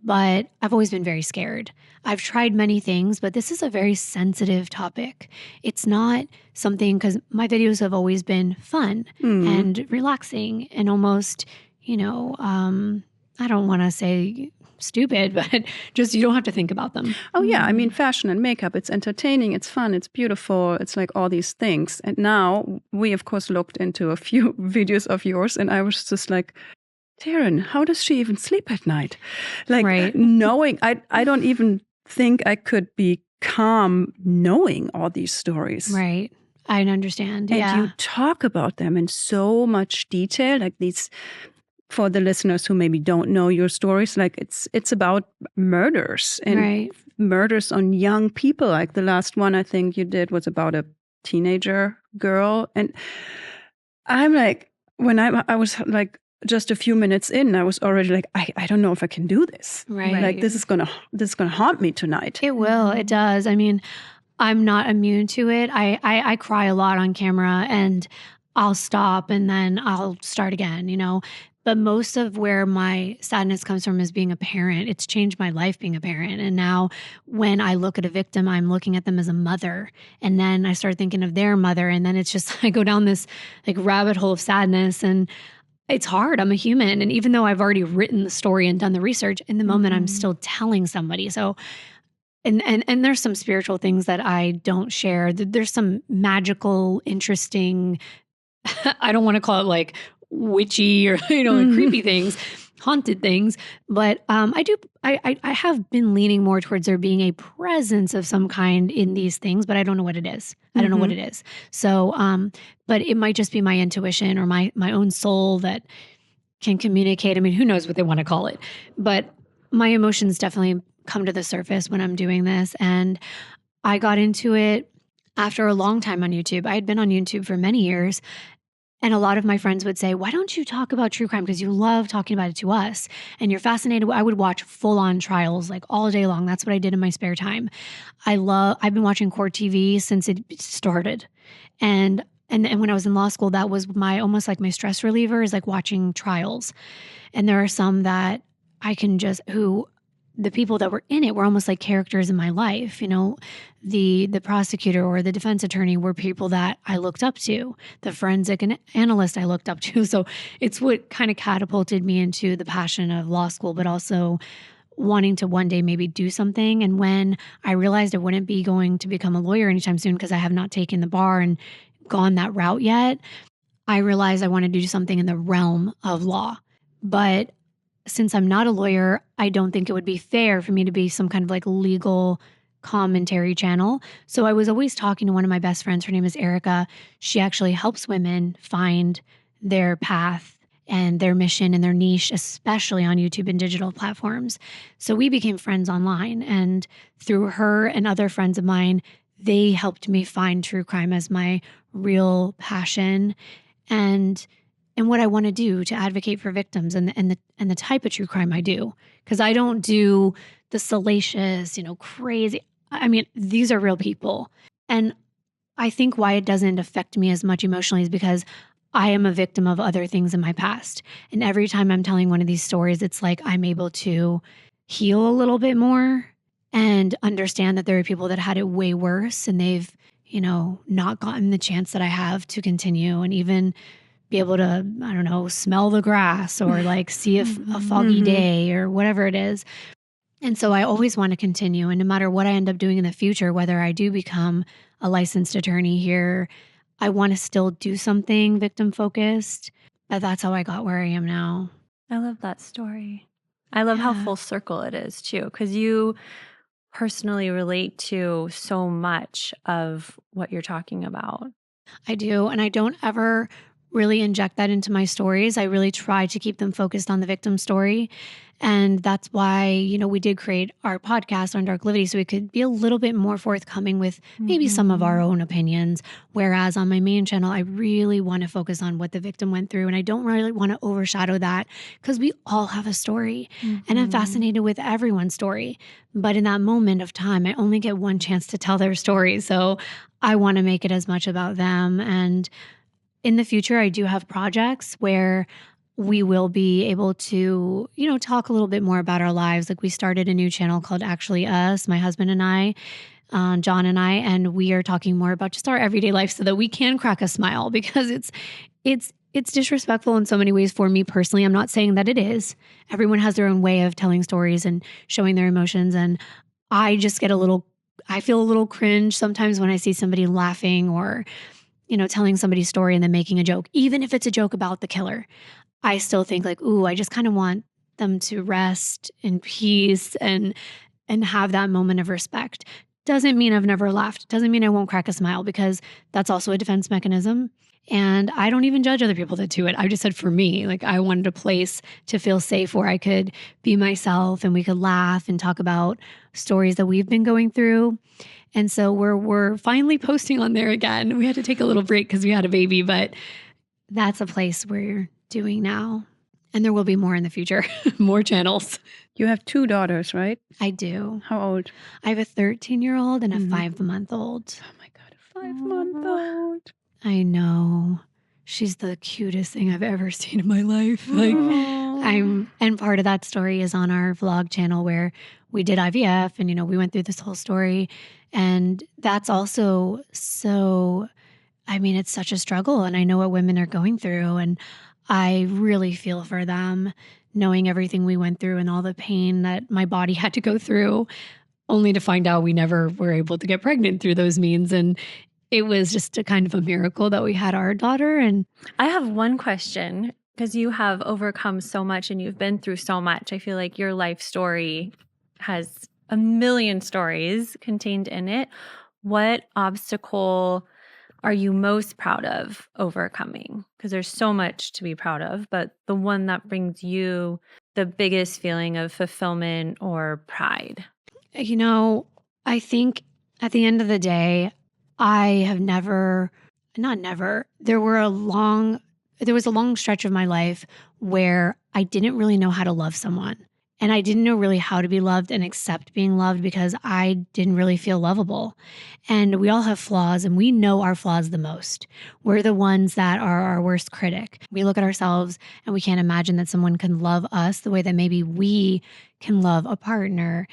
but I've always been very scared. I've tried many things, but this is a very sensitive topic. It's not something, because my videos have always been fun and relaxing and almost, you know, I don't want to say stupid, but just you don't have to think about them. Oh, yeah. I mean, fashion and makeup, it's entertaining, it's fun, it's beautiful. It's like all these things. And now we, of course, looked into a few videos of yours and I was just like, Taryn, how does she even sleep at night? Like knowing, I don't even think I could be calm knowing all these stories. Right. I understand. And you talk about them in so much detail, like these, for the listeners who maybe don't know your stories, like it's about murders and murders on young people. Like the last one I think you did was about a teenager girl. And I'm like, when I was like, just a few minutes in, I was already like, I don't know if I can do this. Right. Like this is gonna haunt me tonight. It will. It does. I mean, I'm not immune to it. I cry a lot on camera and I'll stop and then I'll start again, you know. But most of where my sadness comes from is being a parent. It's changed my life being a parent. And now when I look at a victim, I'm looking at them as a mother. And then I start thinking of their mother. And then it's just, I go down this like rabbit hole of sadness. And it's hard. I'm a human. And even though I've already written the story and done the research, in the moment I'm still telling somebody. So, and there's some spiritual things that I don't share. There's some magical, interesting, I don't want to call it like witchy or, you know, like creepy things, haunted things. But I have been leaning more towards there being a presence of some kind in these things, but I don't know what it is. I don't know what it is. So, but it might just be my intuition or my own soul that can communicate. I mean, who knows what they want to call it, but my emotions definitely come to the surface when I'm doing this. And I got into it after a long time on YouTube. I had been on YouTube for many years. And a lot of my friends would say, why don't you talk about true crime? Because you love talking about it to us and you're fascinated. I would watch full-on trials like all day long. That's what I did in my spare time. I've been watching court TV since it started. And when I was in law school, that was almost like my stress reliever is like watching trials. And there are some that I can the people that were in it were almost like characters in my life. You know, the prosecutor or the defense attorney were people that I looked up to. The forensic analyst I looked up to. So it's what kind of catapulted me into the passion of law school, but also wanting to one day maybe do something. And when I realized I wouldn't be going to become a lawyer anytime soon because I have not taken the bar and gone that route yet, I realized I wanted to do something in the realm of law. But since I'm not a lawyer, I don't think it would be fair for me to be some kind of like legal commentary channel. So I was always talking to one of my best friends. Her name is Erica. She actually helps women find their path and their mission and their niche, especially on YouTube and digital platforms. So we became friends online. And through her and other friends of mine, they helped me find true crime as my real passion and what I want to do to advocate for victims and the type of true crime I do. Because I don't do the salacious, you know, crazy. I mean, these are real people. And I think why it doesn't affect me as much emotionally is because I am a victim of other things in my past. And every time I'm telling one of these stories, it's like I'm able to heal a little bit more and understand that there are people that had it way worse and they've, you know, not gotten the chance that I have to continue and even be able to, I don't know, smell the grass or like see a foggy day or whatever it is. And so I always want to continue. And no matter what I end up doing in the future, whether I do become a licensed attorney here, I want to still do something victim focused. But that's how I got where I am now. I love that story. I love how full circle it is too, because you personally relate to so much of what you're talking about. I do. And I don't ever really inject that into my stories. I really try to keep them focused on the victim story. And that's why, we did create our podcast on Dark Livity so we could be a little bit more forthcoming with maybe some of our own opinions. Whereas on my main channel, I really want to focus on what the victim went through. And I don't really want to overshadow that because we all have a story. And I'm fascinated with everyone's story. But in that moment of time, I only get one chance to tell their story. So I want to make it as much about them. And in the future, I do have projects where we will be able to, talk a little bit more about our lives. Like we started a new channel called Actually Us, my husband and I, John and I, and we are talking more about just our everyday life so that we can crack a smile because it's disrespectful in so many ways for me personally. I'm not saying that it is. Everyone has their own way of telling stories and showing their emotions. And I just I feel a little cringe sometimes when I see somebody laughing or, telling somebody's story and then making a joke, even if it's a joke about the killer. I still think like, ooh, I just kind of want them to rest in peace and have that moment of respect. Doesn't mean I've never laughed. Doesn't mean I won't crack a smile because that's also a defense mechanism. And I don't even judge other people that do it. I just said for me, like I wanted a place to feel safe where I could be myself and we could laugh and talk about stories that we've been going through. And so we're finally posting on there again. We had to take a little break because we had a baby, but that's a place we're doing now. And there will be more in the future, more channels. You have 2 daughters, right? I do. How old? I have a 13-year-old and a 5-month-old. Oh my God, a 5-month-old. I know. She's the cutest thing I've ever seen in my life. And part of that story is on our vlog channel where we did IVF and, we went through this whole story. And that's also it's such a struggle. And I know what women are going through. And I really feel for them, knowing everything we went through and all the pain that my body had to go through, only to find out we never were able to get pregnant through those means. And it was just a kind of a miracle that we had our daughter. And I have one question because you have overcome so much and you've been through so much. I feel like your life story has a million stories contained in it. What obstacle are you most proud of overcoming? Because there's so much to be proud of, but the one that brings you the biggest feeling of fulfillment or pride? I think at the end of the day, I have there was a long stretch of my life where I didn't really know how to love someone. And I didn't know really how to be loved and accept being loved because I didn't really feel lovable. And we all have flaws and we know our flaws the most. We're the ones that are our worst critic. We look at ourselves and we can't imagine that someone can love us the way that maybe we can love a partner.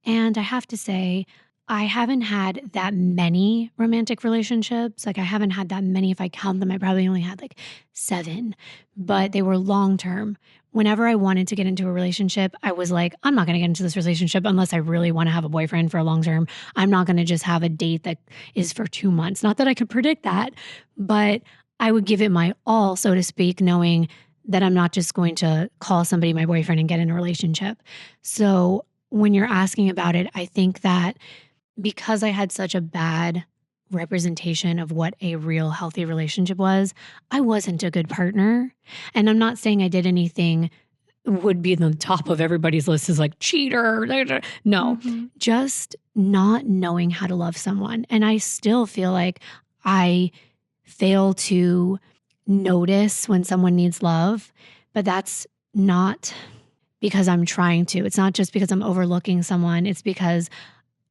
And I have to say, I haven't had that many romantic relationships. Like I haven't had that many. If I count them, I probably only had like 7, but they were long-term. Whenever I wanted to get into a relationship, I was like, I'm not going to get into this relationship unless I really want to have a boyfriend for a long term. I'm not going to just have a date that is for 2 months. Not that I could predict that, but I would give it my all, so to speak, knowing that I'm not just going to call somebody my boyfriend and get in a relationship. So when you're asking about it, I think that because I had such a bad representation of what a real healthy relationship was, I wasn't a good partner. And I'm not saying I did anything would be the top of everybody's list is like cheater. No, just not knowing how to love someone. And I still feel like I fail to notice when someone needs love, but that's not because I'm trying to. It's not just because I'm overlooking someone. It's because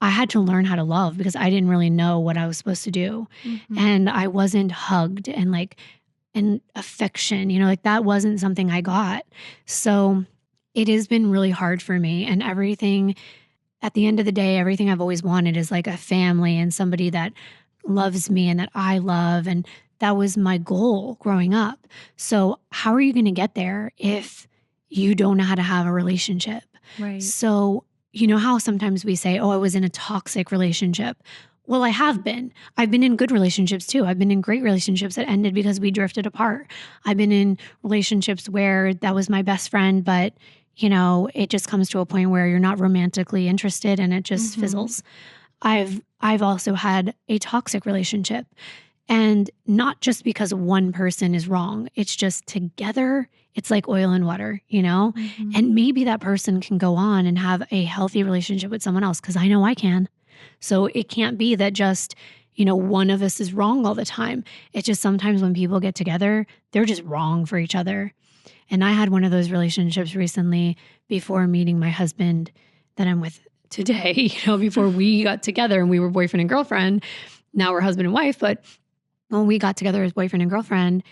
I had to learn how to love because I didn't really know what I was supposed to do. And I wasn't hugged and affection, that wasn't something I got. So it has been really hard for me. And everything, at the end of the day, everything I've always wanted is like a family and somebody that loves me and that I love. And that was my goal growing up. So how are you going to get there if you don't know how to have a relationship? Right. So you know how sometimes we say, oh, I was in a toxic relationship. Well, I have been. I've been in good relationships too. I've been in great relationships that ended because we drifted apart. I've been in relationships where that was my best friend, but it just comes to a point where you're not romantically interested and it just fizzles. I've also had a toxic relationship, and not just because one person is wrong. It's just together, it's like oil and water, and maybe that person can go on and have a healthy relationship with someone else, because I know I can. So it can't be that just, one of us is wrong all the time. It's just sometimes when people get together, they're just wrong for each other. And I had one of those relationships recently before meeting my husband that I'm with today, before we got together and we were boyfriend and girlfriend. Now we're husband and wife. But when we got together as boyfriend and girlfriend,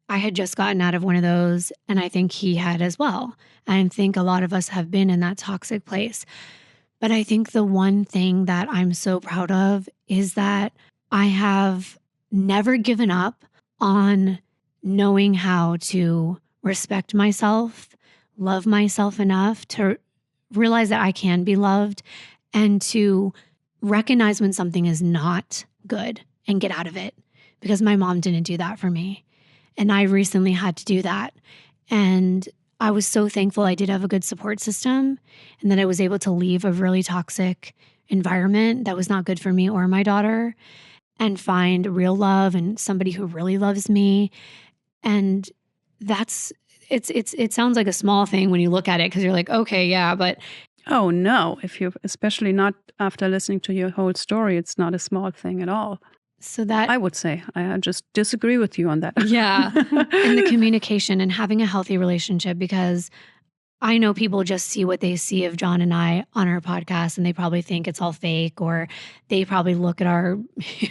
I had just gotten out of one of those, and I think he had as well. I think a lot of us have been in that toxic place. But I think the one thing that I'm so proud of is that I have never given up on knowing how to respect myself, love myself enough to realize that I can be loved, and to recognize when something is not good and get out of it. Because my mom didn't do that for me. And I recently had to do that. And I was so thankful I did have a good support system, and that I was able to leave a really toxic environment that was not good for me or my daughter, and find real love and somebody who really loves me. And it sounds like a small thing when you look at it, because you're like, okay, yeah, but oh no, especially not after listening to your whole story, it's not a small thing at all. So that I would say, I just disagree with you on that. Yeah. And the communication and having a healthy relationship, because I know people just see what they see of John and I on our podcast, and they probably think it's all fake, or they probably look at our,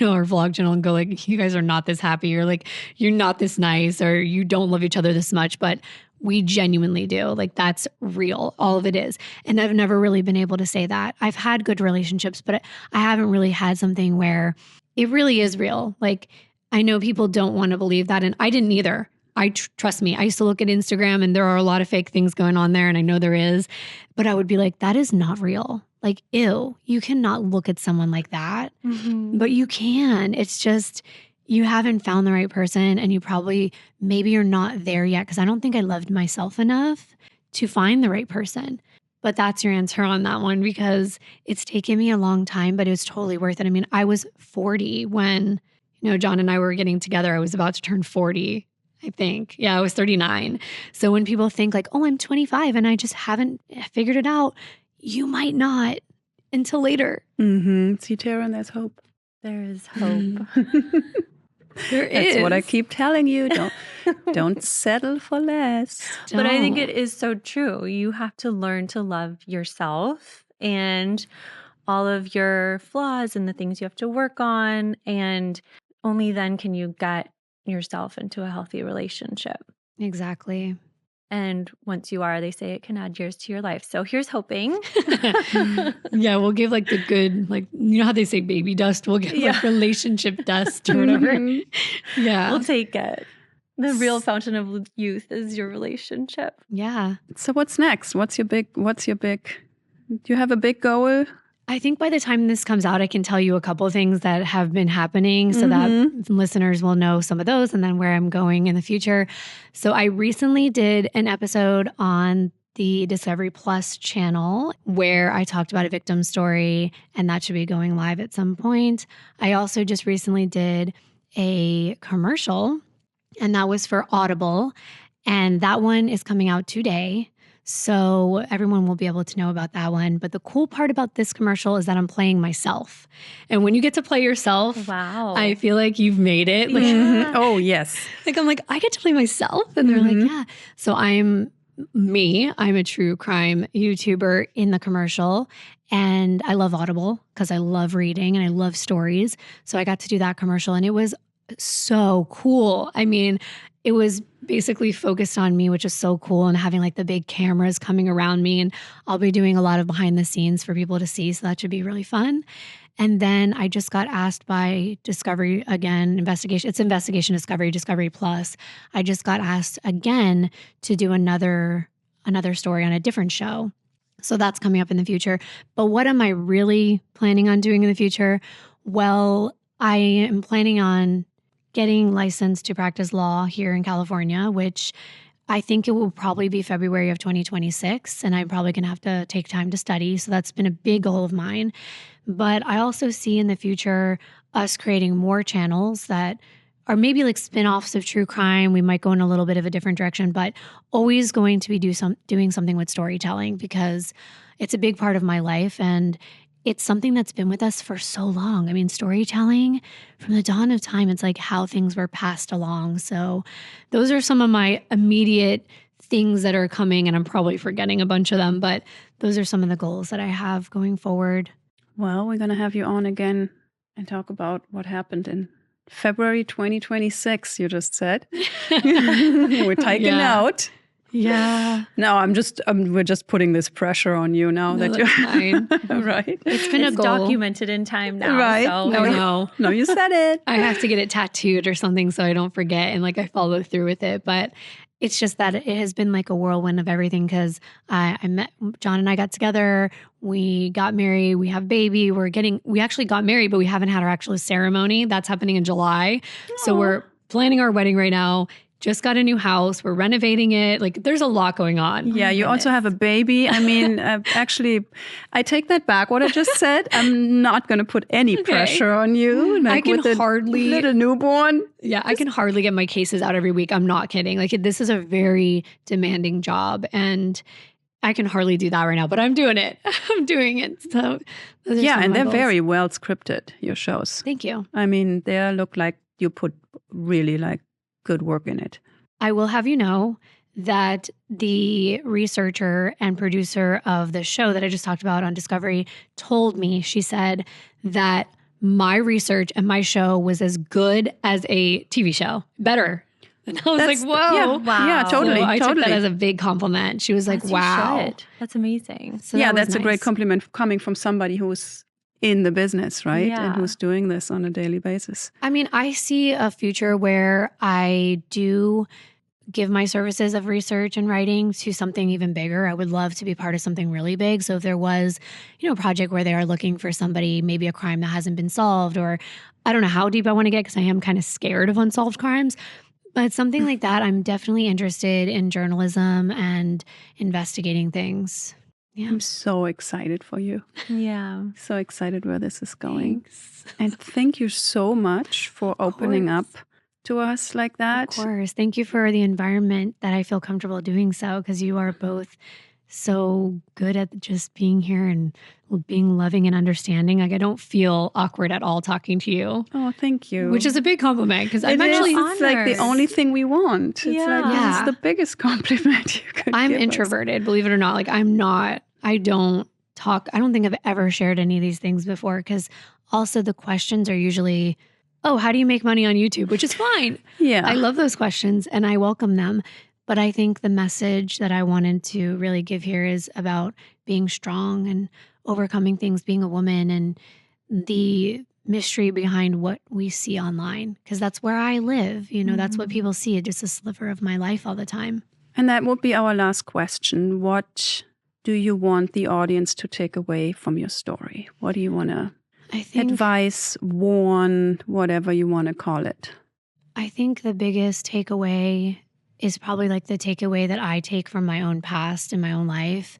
our vlog channel and go like, you guys are not this happy, or like, you're not this nice, or you don't love each other this much. But we genuinely do. Like, that's real. All of it is. And I've never really been able to say that. I've had good relationships, but I haven't really had something where it really is real. Like, I know people don't want to believe that, and I didn't either. Trust me, I used to look at Instagram and there are a lot of fake things going on there, and I know there is, but I would be like, that is not real. Like, ew, you cannot look at someone like that, but you can. It's just, you haven't found the right person, and maybe you're not there yet, because I don't think I loved myself enough to find the right person. But that's your answer on that one, because it's taken me a long time, but it was totally worth it. I mean, I was 40 when, John and I were getting together. I was about to turn 40. I think. Yeah, I was 39. So when people think like, oh, I'm 25 and I just haven't figured it out, you might not until later. See, Taryn, there's hope. There is hope. There is. That's what I keep telling you. Don't settle for less. But I think it is so true. You have to learn to love yourself and all of your flaws and the things you have to work on. And only then can you get yourself into a healthy relationship. Exactly. And once you are, they say it can add years to your life. So here's hoping. Yeah, we'll give like the good, like, how they say baby dust? We'll give like relationship dust or whatever. Yeah. We'll take it. The real fountain of youth is your relationship. Yeah. So what's next? Do you have a big goal? I think by the time this comes out, I can tell you a couple of things that have been happening so that listeners will know some of those and then where I'm going in the future. So I recently did an episode on the Discovery Plus channel where I talked about a victim story, and that should be going live at some point. I also just recently did a commercial, and that was for Audible, and that one is coming out today. So everyone will be able to know about that one. But the cool part about this commercial is that I'm playing myself. And when you get to play yourself, wow, I feel like you've made it. Like, oh, yes. Like, I'm like, I get to play myself. And they're like, yeah. So I'm a true crime YouTuber in the commercial. And I love Audible because I love reading and I love stories. So I got to do that commercial, and it was so cool. I mean, it was basically focused on me, which is so cool, and having like the big cameras coming around me. And I'll be doing a lot of behind the scenes for people to see. So that should be really fun. And then I just got asked by Discovery again, It's Investigation Discovery Plus. I just got asked again to do another story on a different show. So that's coming up in the future. But what am I really planning on doing in the future? Well, I am planning on getting licensed to practice law here in California, which I think it will probably be February of 2026. And I'm probably going to have to take time to study. So that's been a big goal of mine. But I also see in the future us creating more channels that are maybe like spin-offs of true crime. We might go in a little bit of a different direction, but always going to be doing something with storytelling because it's a big part of my life and it's something that's been with us for so long. I mean, storytelling from the dawn of time, it's like how things were passed along. So those are some of my immediate things that are coming, and I'm probably forgetting a bunch of them, but those are some of the goals that I have going forward. Well, we're going to have you on again and talk about what happened in February 2026, you just said. We're taking note. Yeah. No, we're just putting this pressure on you now that you're fine. Right. It's documented in time now. Right. So. No, you said it. I have to get it tattooed or something so I don't forget and like I follow through with it. But it's just that it has been like a whirlwind of everything because I met John and I got together. We got married. We have a baby. We actually got married, but we haven't had our actual ceremony. That's happening in July. Aww. So we're planning our wedding right now. Just got a new house. We're renovating it. Like there's a lot going on. Yeah, you also have a baby. I mean, actually, I take that back. What I just said, I'm not going to put any pressure on you. Like I can with hardly little newborn. Yeah, I can hardly get my cases out every week. I'm not kidding. Like this is a very demanding job, and I can hardly do that right now. But I'm doing it. I'm doing it. So yeah, and they're very well scripted. Your shows. Thank you. I mean, they look like you put really like good work in it. I will have you know that the researcher and producer of the show that I just talked about on Discovery told me, she said that my research and my show was as good as a TV show, better. And I was like, whoa. Yeah, wow. Yeah, totally. So I totally. took that as a big compliment. She was like, wow. That's amazing. So yeah, that's nice. A great compliment coming from somebody who's in the business, right? Yeah. And who's doing this on a daily basis. I mean, I see a future where I do give my services of research and writing to something even bigger. I would love to be part of something really big. So if there was, a project where they are looking for somebody, maybe a crime that hasn't been solved, or I don't know how deep I want to get because I am kind of scared of unsolved crimes. But something like that, I'm definitely interested in journalism and investigating things. Yeah. I'm so excited for you. Yeah. So excited where this is going. Thanks. And thank you so much for opening up to us like that. Of course. Thank you for the environment that I feel comfortable doing so, because you are both so good at just being here and being loving and understanding. Like I don't feel awkward at all talking to you. Oh, thank you. Which is a big compliment because I'm actually it's like the only thing we want. It's like this is the biggest compliment you could I'm give introverted, believe it or not. Like I don't talk. I don't think I've ever shared any of these things before because also the questions are usually, oh, how do you make money on YouTube? Which is fine. Yeah. I love those questions and I welcome them. But I think the message that I wanted to really give here is about being strong and overcoming things, being a woman, and the mystery behind what we see online. Because that's where I live. That's what people see, just a sliver of my life all the time. And that would be our last question. What do you want the audience to take away from your story? What do you want to advise, warn, whatever you want to call it? I think the biggest takeaway is probably like the takeaway that I take from my own past and my own life,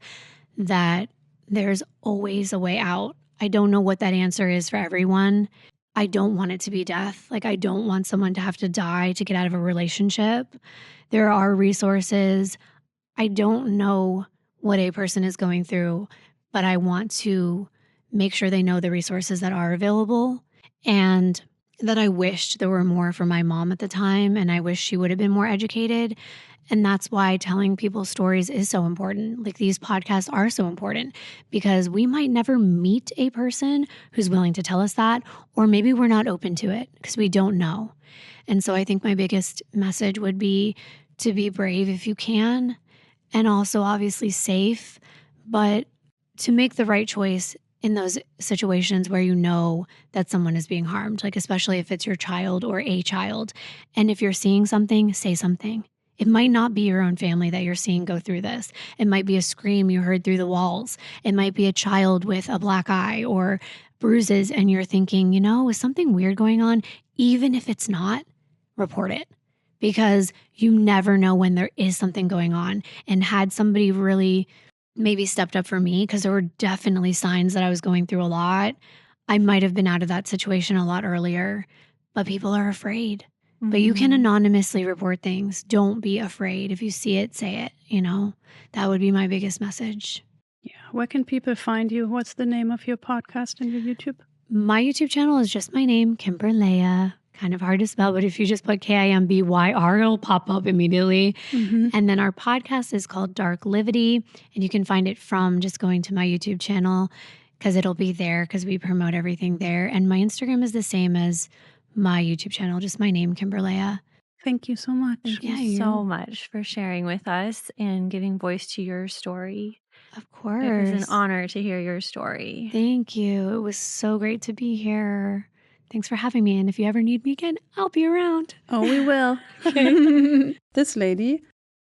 that there's always a way out. I don't know what that answer is for everyone. I don't want it to be death. Like I don't want someone to have to die to get out of a relationship. There are resources. I don't know what a person is going through, but I want to make sure they know the resources that are available, and that I wished there were more for my mom at the time, and I wish she would have been more educated. And that's why telling people stories is so important. Like these podcasts are so important because we might never meet a person who's willing to tell us that, or maybe we're not open to it because we don't know. And so I think my biggest message would be to be brave if you can, and also obviously safe, but to make the right choice in those situations where you know that someone is being harmed, like especially if it's your child or a child. And if you're seeing something, say something. It might not be your own family that you're seeing go through this. It might be a scream you heard through the walls. It might be a child with a black eye or bruises, and you're thinking, is something weird going on? Even if it's not, report it, because you never know when there is something going on. And had somebody really maybe stepped up for me, because there were definitely signs that I was going through a lot, I might have been out of that situation a lot earlier. But people are afraid. But you can anonymously report things. Don't be afraid. If you see it, say it, That would be my biggest message. Yeah. Where can people find you? What's the name of your podcast and your YouTube? My YouTube channel is just my name, Kimbyrleigha. Kind of hard to spell, but if you just put Kimbyr, it'll pop up immediately. And then our podcast is called Dark Livity, and you can find it from just going to my YouTube channel, because it'll be there, because we promote everything there. And my Instagram is the same as my YouTube channel, just my name, Kimbyrleigha. Thank you so much. Thank you so much for sharing with us and giving voice to your story. Of course. It was an honor to hear your story. Thank you. It was so great to be here. Thanks for having me. And if you ever need me again, I'll be around. Oh, we will. Okay. This lady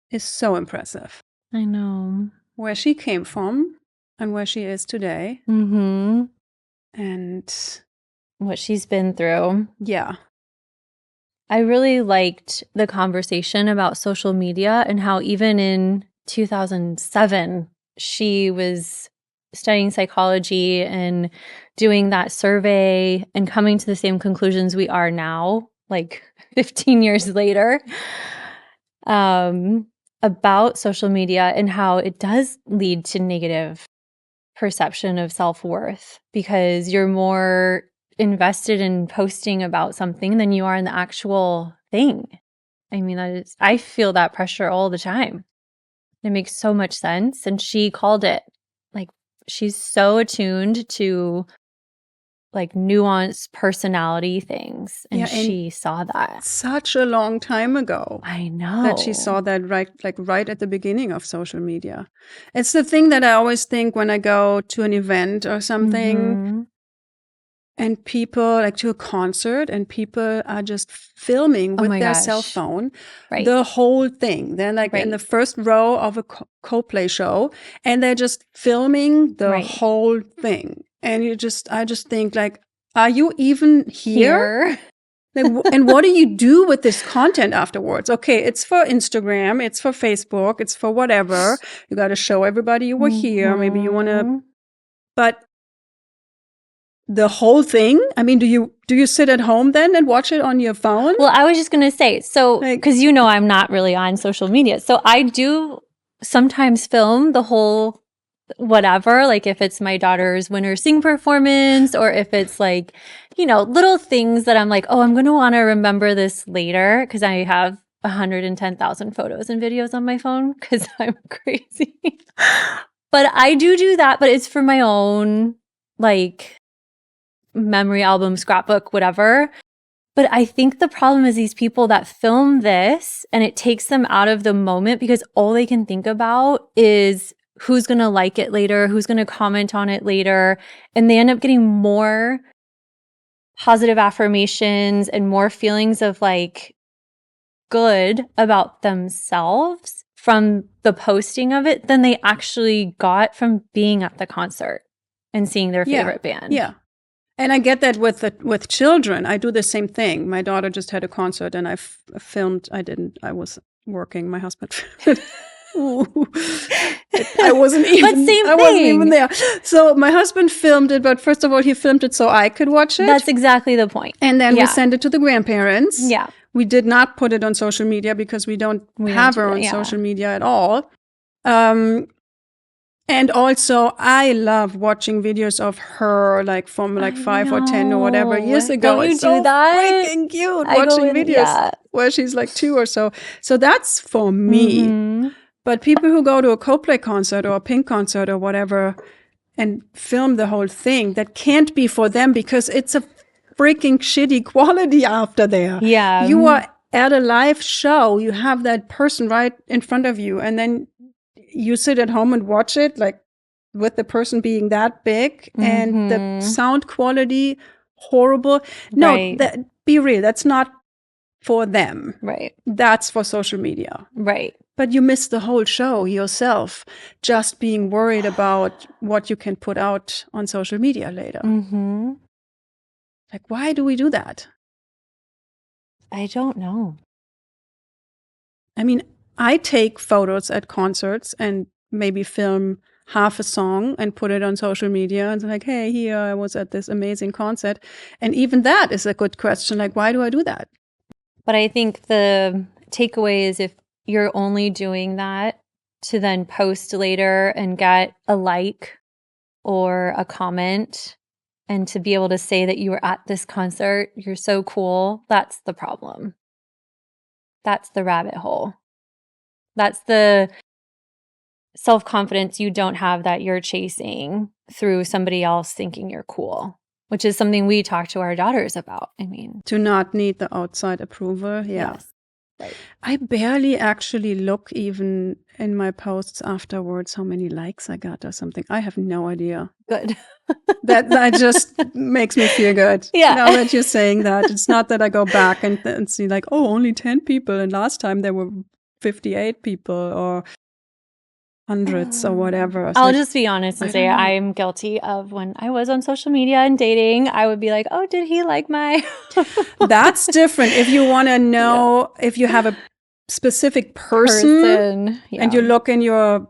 is so impressive. I know. Where she came from and where she is today. And what she's been through. Yeah. I really liked the conversation about social media and how even in 2007, she was studying psychology and doing that survey and coming to the same conclusions we are now, like 15 years later, about social media and how it does lead to negative perception of self-worth, because you're more invested in posting about something than you are in the actual thing. I mean, I feel that pressure all the time. It makes so much sense. And she called it. Like, she's so attuned to like nuanced personality things. And she saw that. Such a long time ago. I know. That she saw that right at the beginning of social media. It's the thing that I always think when I go to an event or something and people, like to a concert, and people are just filming with their cell phone the whole thing. They're like in the first row of a Coldplay show and they're just filming the whole thing. And I just think, like, are you even here? Like, and what do you do with this content afterwards? Okay, it's for Instagram, it's for Facebook, it's for whatever. You got to show everybody you were here. Maybe you want to, but the whole thing? I mean, do you sit at home then and watch it on your phone? Well, I was just going to say, so, because I'm not really on social media. So I do sometimes film the whole whatever, like if it's my daughter's winter sing performance, or if it's like, little things that I'm like, oh, I'm going to want to remember this later, because I have 110,000 photos and videos on my phone because I'm crazy. But I do that, but it's for my own, like, memory album, scrapbook, whatever. But I think the problem is these people that film this and it takes them out of the moment, because all they can think about is who's going to like it later, who's going to comment on it later. And they end up getting more positive affirmations and more feelings of like good about themselves from the posting of it than they actually got from being at the concert and seeing their favorite band. Yeah. And I get that with children. I do the same thing. My daughter just had a concert and I filmed. I was working. My husband filmed it. I wasn't even there. So my husband filmed it, but first of all, he filmed it so I could watch it. That's exactly the point. And then we sent it to the grandparents. Yeah. We did not put it on social media because we don't have her on social media at all. And also, I love watching videos of her, like from like 5 or 10 or whatever years ago. Don't you it's so do that? Freaking cute watching videos where she's like 2 or so. So that's for me. Mm-hmm. But people who go to a Coldplay concert or a Pink concert or whatever and film the whole thing, that can't be for them because it's a freaking shitty quality after there. Yeah. You are at a live show. You have that person right in front of you, and then you sit at home and watch it. Like, with the person being that big and the sound quality horrible. No, be real. That's not for them. Right. That's for social media. Right. But you miss the whole show yourself, just being worried about what you can put out on social media later. Mm-hmm. Like, why do we do that? I don't know. I mean, I take photos at concerts and maybe film half a song and put it on social media and like, hey, here I was at this amazing concert. And even that is a good question. Like, why do I do that? But I think the takeaway is if you're only doing that to then post later and get a like or a comment and to be able to say that you were at this concert, you're so cool, that's the problem. That's the rabbit hole. That's the self-confidence you don't have that you're chasing through somebody else thinking you're cool, which is something we talk to our daughters about. I mean, to not need the outside approval. Yeah. Yes. Right. I barely actually look even in my posts afterwards how many likes I got or something. I have no idea. Good. That just makes me feel good. Yeah. Now that you're saying that, it's not that I go back and see like, oh, only 10 people. And last time there were 58 people or hundreds or whatever. I'll just be honest and say I'm guilty of when I was on social media and dating, I would be like, oh, did he like my... That's different. If you want to know, if you have a specific person and you look in your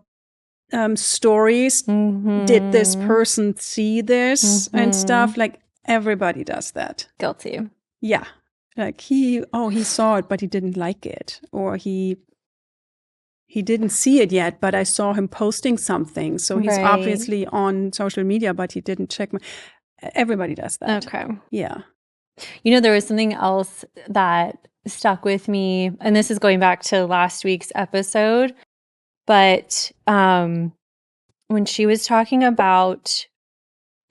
stories, did this person see this and stuff? Like everybody does that. Guilty. Yeah. Like he saw it, but he didn't like it. Or he didn't see it yet, but I saw him posting something. So he's obviously on social media, but he didn't check. Everybody does that. Okay. Yeah. You know, there was something else that stuck with me, and this is going back to last week's episode, but when she was talking about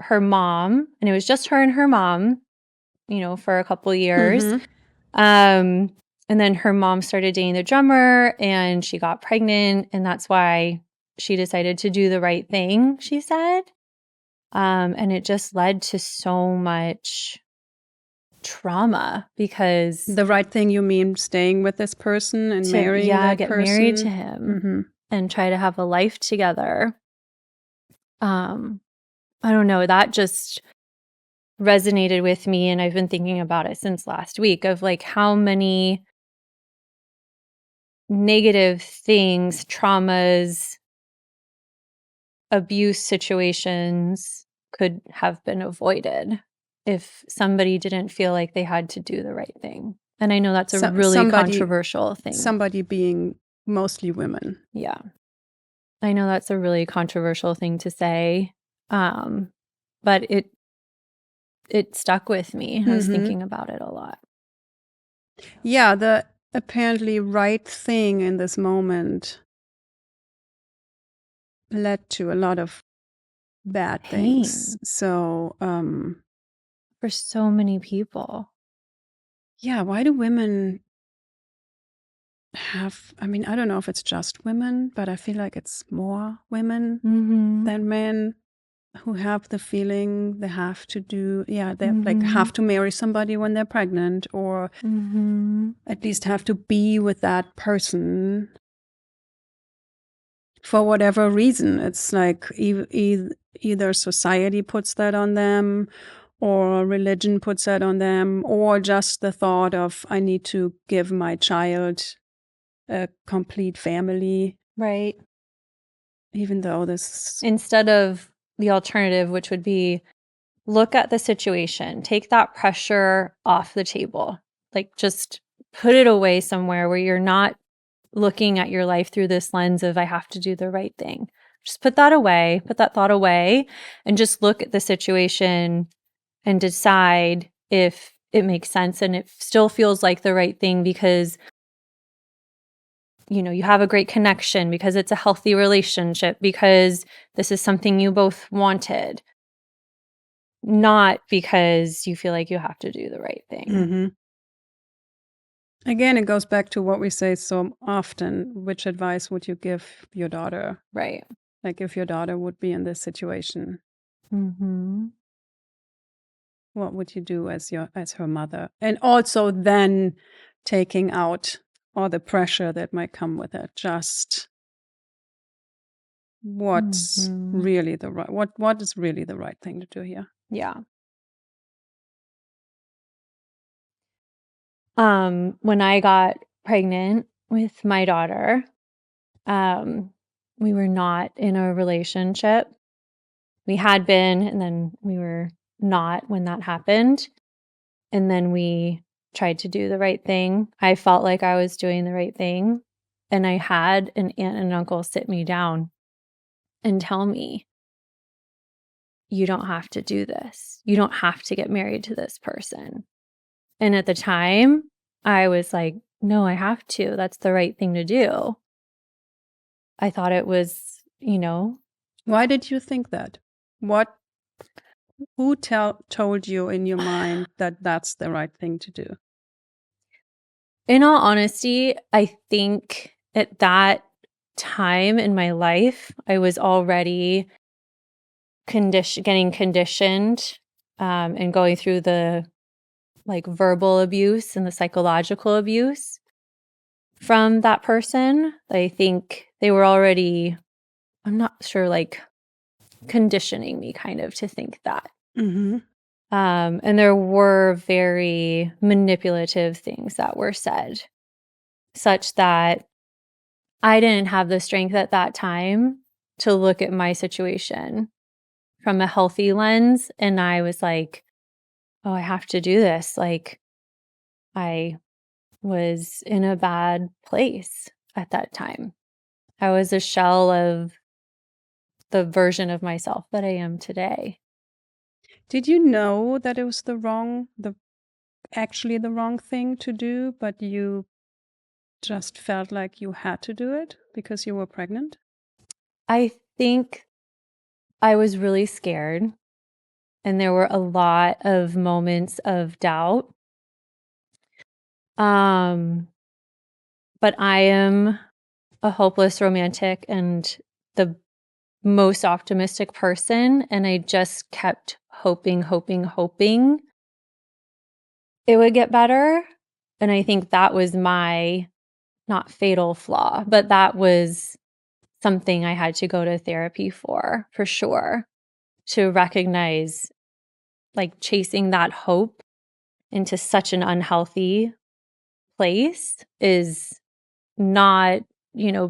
her mom, and it was just her and her mom, you know, for a couple years. And then her mom started dating the drummer and she got pregnant. And that's why she decided to do the right thing, she said. And it just led to so much trauma because... The right thing, you mean staying with this person and marrying that get person? married to him and try to have a life together. I don't know, that just resonated with me. And I've been thinking about it since last week of like how many negative things, traumas, abuse situations could have been avoided if somebody didn't feel like they had to do the right thing. And I know that's a really controversial thing. Somebody being mostly women. Yeah. I know that's a really controversial thing to say. But it stuck with me. I was thinking about it a lot. Yeah, the apparently right thing in this moment led to a lot of bad things. So, for so many people. Yeah, why do women have, I mean, I don't know if it's just women, but I feel like it's more women than men who have the feeling they have to do, they like have to marry somebody when they're pregnant or at least have to be with that person for whatever reason. It's like either society puts that on them or religion puts that on them or just the thought of I need to give my child a complete family. Right. Even though this... Instead of the alternative, which would be look at the situation, take that pressure off the table, like just put it away somewhere where you're not looking at your life through this lens of I have to do the right thing. Just put that away, put that thought away, and just look at the situation and decide if it makes sense and it still feels like the right thing because you know, you have a great connection, because it's a healthy relationship, because this is something you both wanted, not because you feel like you have to do the right thing. Again, it goes back to what we say so often. Which advice would you give your daughter? Right. Like if your daughter would be in this situation, what would you do as her mother? And also then taking out all the pressure that might come with it. Just what's really what is really the right thing to do here? Yeah. When I got pregnant with my daughter, we were not in a relationship. We had been, and then we were not when that happened. And then we tried to do the right thing. I felt like I was doing the right thing. And I had an aunt and uncle sit me down and tell me, you don't have to do this. You don't have to get married to this person. And at the time, I was like, no, I have to. That's the right thing to do. I thought it was, Why did you think that? Who told you in your mind that that's the right thing to do? In all honesty, I think at that time in my life, I was already getting conditioned and going through the verbal abuse and the psychological abuse from that person. I think they were already, I'm not sure, conditioning me kind of to think that. And there were very manipulative things that were said, such that I didn't have the strength at that time to look at my situation from a healthy lens. And I was like, oh, I have to do this. I was in a bad place at that time. I was a shell of the version of myself that I am today. Did you know that it was actually the wrong thing to do, but you just felt like you had to do it because you were pregnant? I think I was really scared, and there were a lot of moments of doubt. But I am a hopeless romantic and the most optimistic person, and I just kept hoping it would get better. And I think that was my not fatal flaw, but that was something I had to go to therapy for sure, to recognize chasing that hope into such an unhealthy place is not,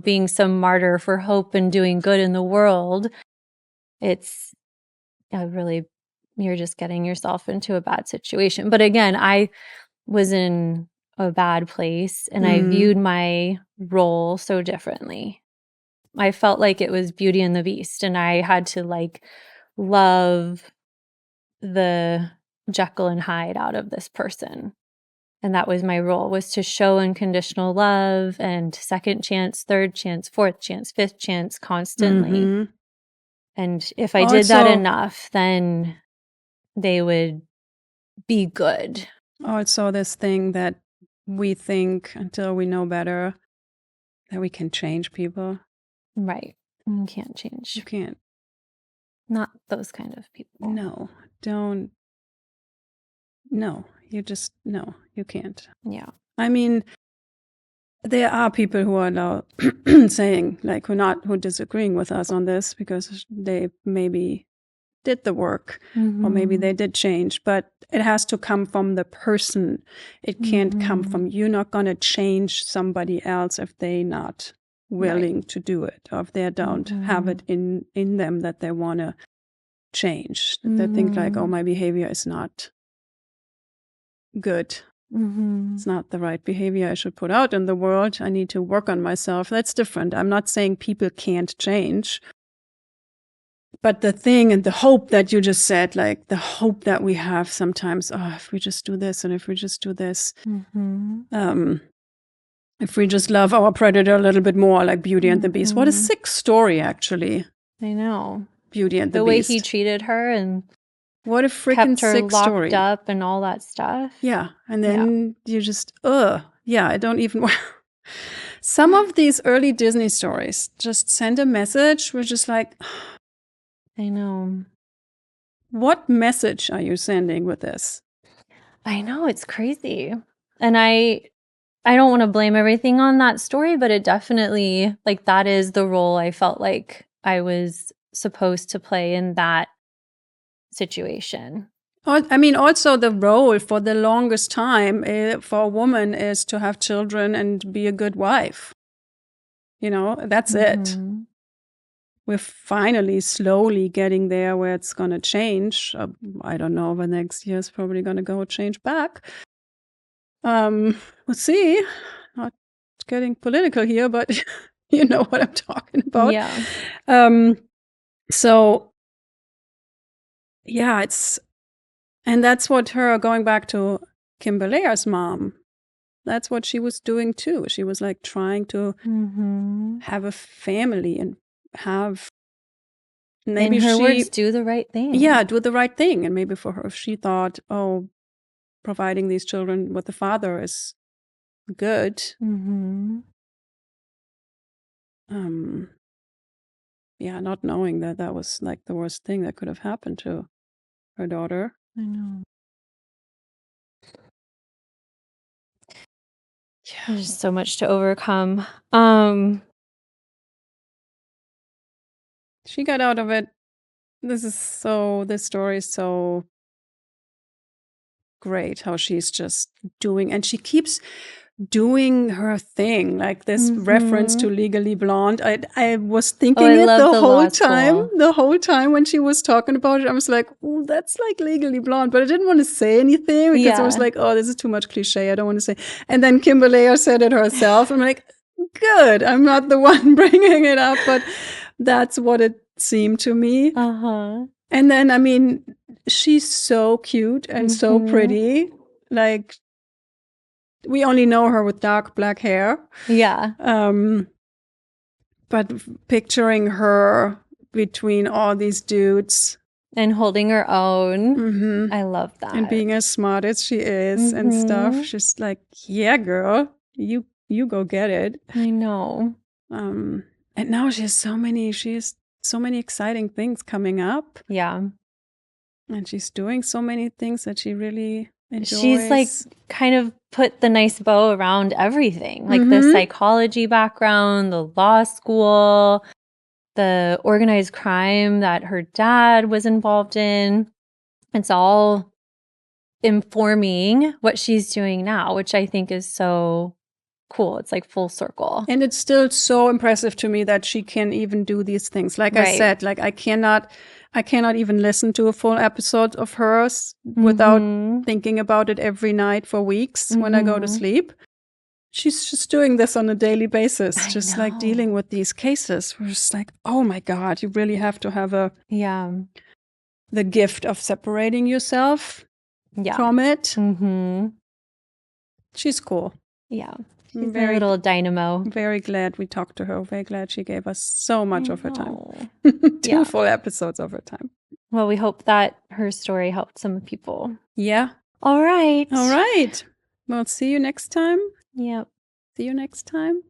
being some martyr for hope and doing good in the world. It's really, you're just getting yourself into a bad situation. But again, I was in a bad place and I viewed my role so differently. I felt like it was Beauty and the Beast, and I had to love the Jekyll and Hyde out of this person. And that was my role, was to show unconditional love and second chance, third chance, fourth chance, fifth chance constantly. And if I did that enough, then they would be good. Also, this thing that we think until we know better that we can change people. Right. You can't change. You can't. Not those kind of people. No, don't. No, no, you can't. Yeah. I mean, there are people who are now saying, who disagreeing with us on this because they maybe did the work or maybe they did change, but it has to come from the person. It can't come from, you're not going to change somebody else if they're not willing to do it, or if they don't have it in them that they want to change. They think oh, my behavior is not good. It's not the right behavior I should put out in the world. I need to work on myself. That's different. I'm not saying people can't change. But the thing and the hope that you just said, the hope that we have sometimes, if we just do this and if we just do this, if we just love our predator a little bit more, like Beauty and the Beast. What a sick story, actually. I know. Beauty and the Beast. Beast. The way he treated her and what a freaking sick story. Kept her locked up and all that stuff. Yeah. And then you just, I don't even Some of these early Disney stories just send a message. We're just like, I know. What message are you sending with this? I know, it's crazy. And I don't want to blame everything on that story, but it definitely, like, that is the role I felt like I was supposed to play in that situation. I mean, also the role for the longest time for a woman is to have children and be a good wife. You know, that's it. We're finally slowly getting there where it's going to change. I don't know, the next year is probably going to go change back. We'll see. Not getting political here, but you know what I'm talking about. Yeah. So, yeah, and that's what going back to Kimbyrleigha's mom, that's what she was doing too. She was like trying to have a family and have maybe in her words, do the right thing. Yeah, do the right thing. And maybe for her, she thought, oh, providing these children with the father is good. Yeah, not knowing that was like the worst thing that could have happened to her daughter. I know. Yeah. There's so much to overcome. She got out of it. This story is so great how she's just doing, and she keeps doing her thing, like this reference to Legally Blonde. I was thinking the whole time when she was talking about it. I was like, oh, that's like Legally Blonde, but I didn't want to say anything because I was like, oh, this is too much cliche. I don't want to say. And then Kimbyrleigha said it herself. I'm like, good. I'm not the one bringing it up, but that's what it seemed to me. And then, I mean, she's so cute and so pretty. Like, we only know her with dark black hair. Yeah. But picturing her between all these dudes. And holding her own. I love that. And being as smart as she is and stuff. Just like, yeah, girl, you go get it. I know. And now she has so many exciting things coming up. Yeah. And she's doing so many things that she really enjoys. She's like kind of put the nice bow around everything, like the psychology background, the law school, the organized crime that her dad was involved in. It's all informing what she's doing now, which I think is so cool. It's like full circle. And it's still so impressive to me that she can even do these things. Like I said, like I cannot even listen to a full episode of hers without thinking about it every night for weeks when I go to sleep. She's just doing this on a daily basis, just like dealing with these cases. We're just like, oh my God, you really have to have the gift of separating yourself from it. She's cool. Yeah. She's a little dynamo. Very glad we talked to her. Very glad she gave us so much of her time. 2 full episodes of her time. Well, we hope that her story helped some people. Yeah. All right. All right. Well, see you next time. Yep. See you next time.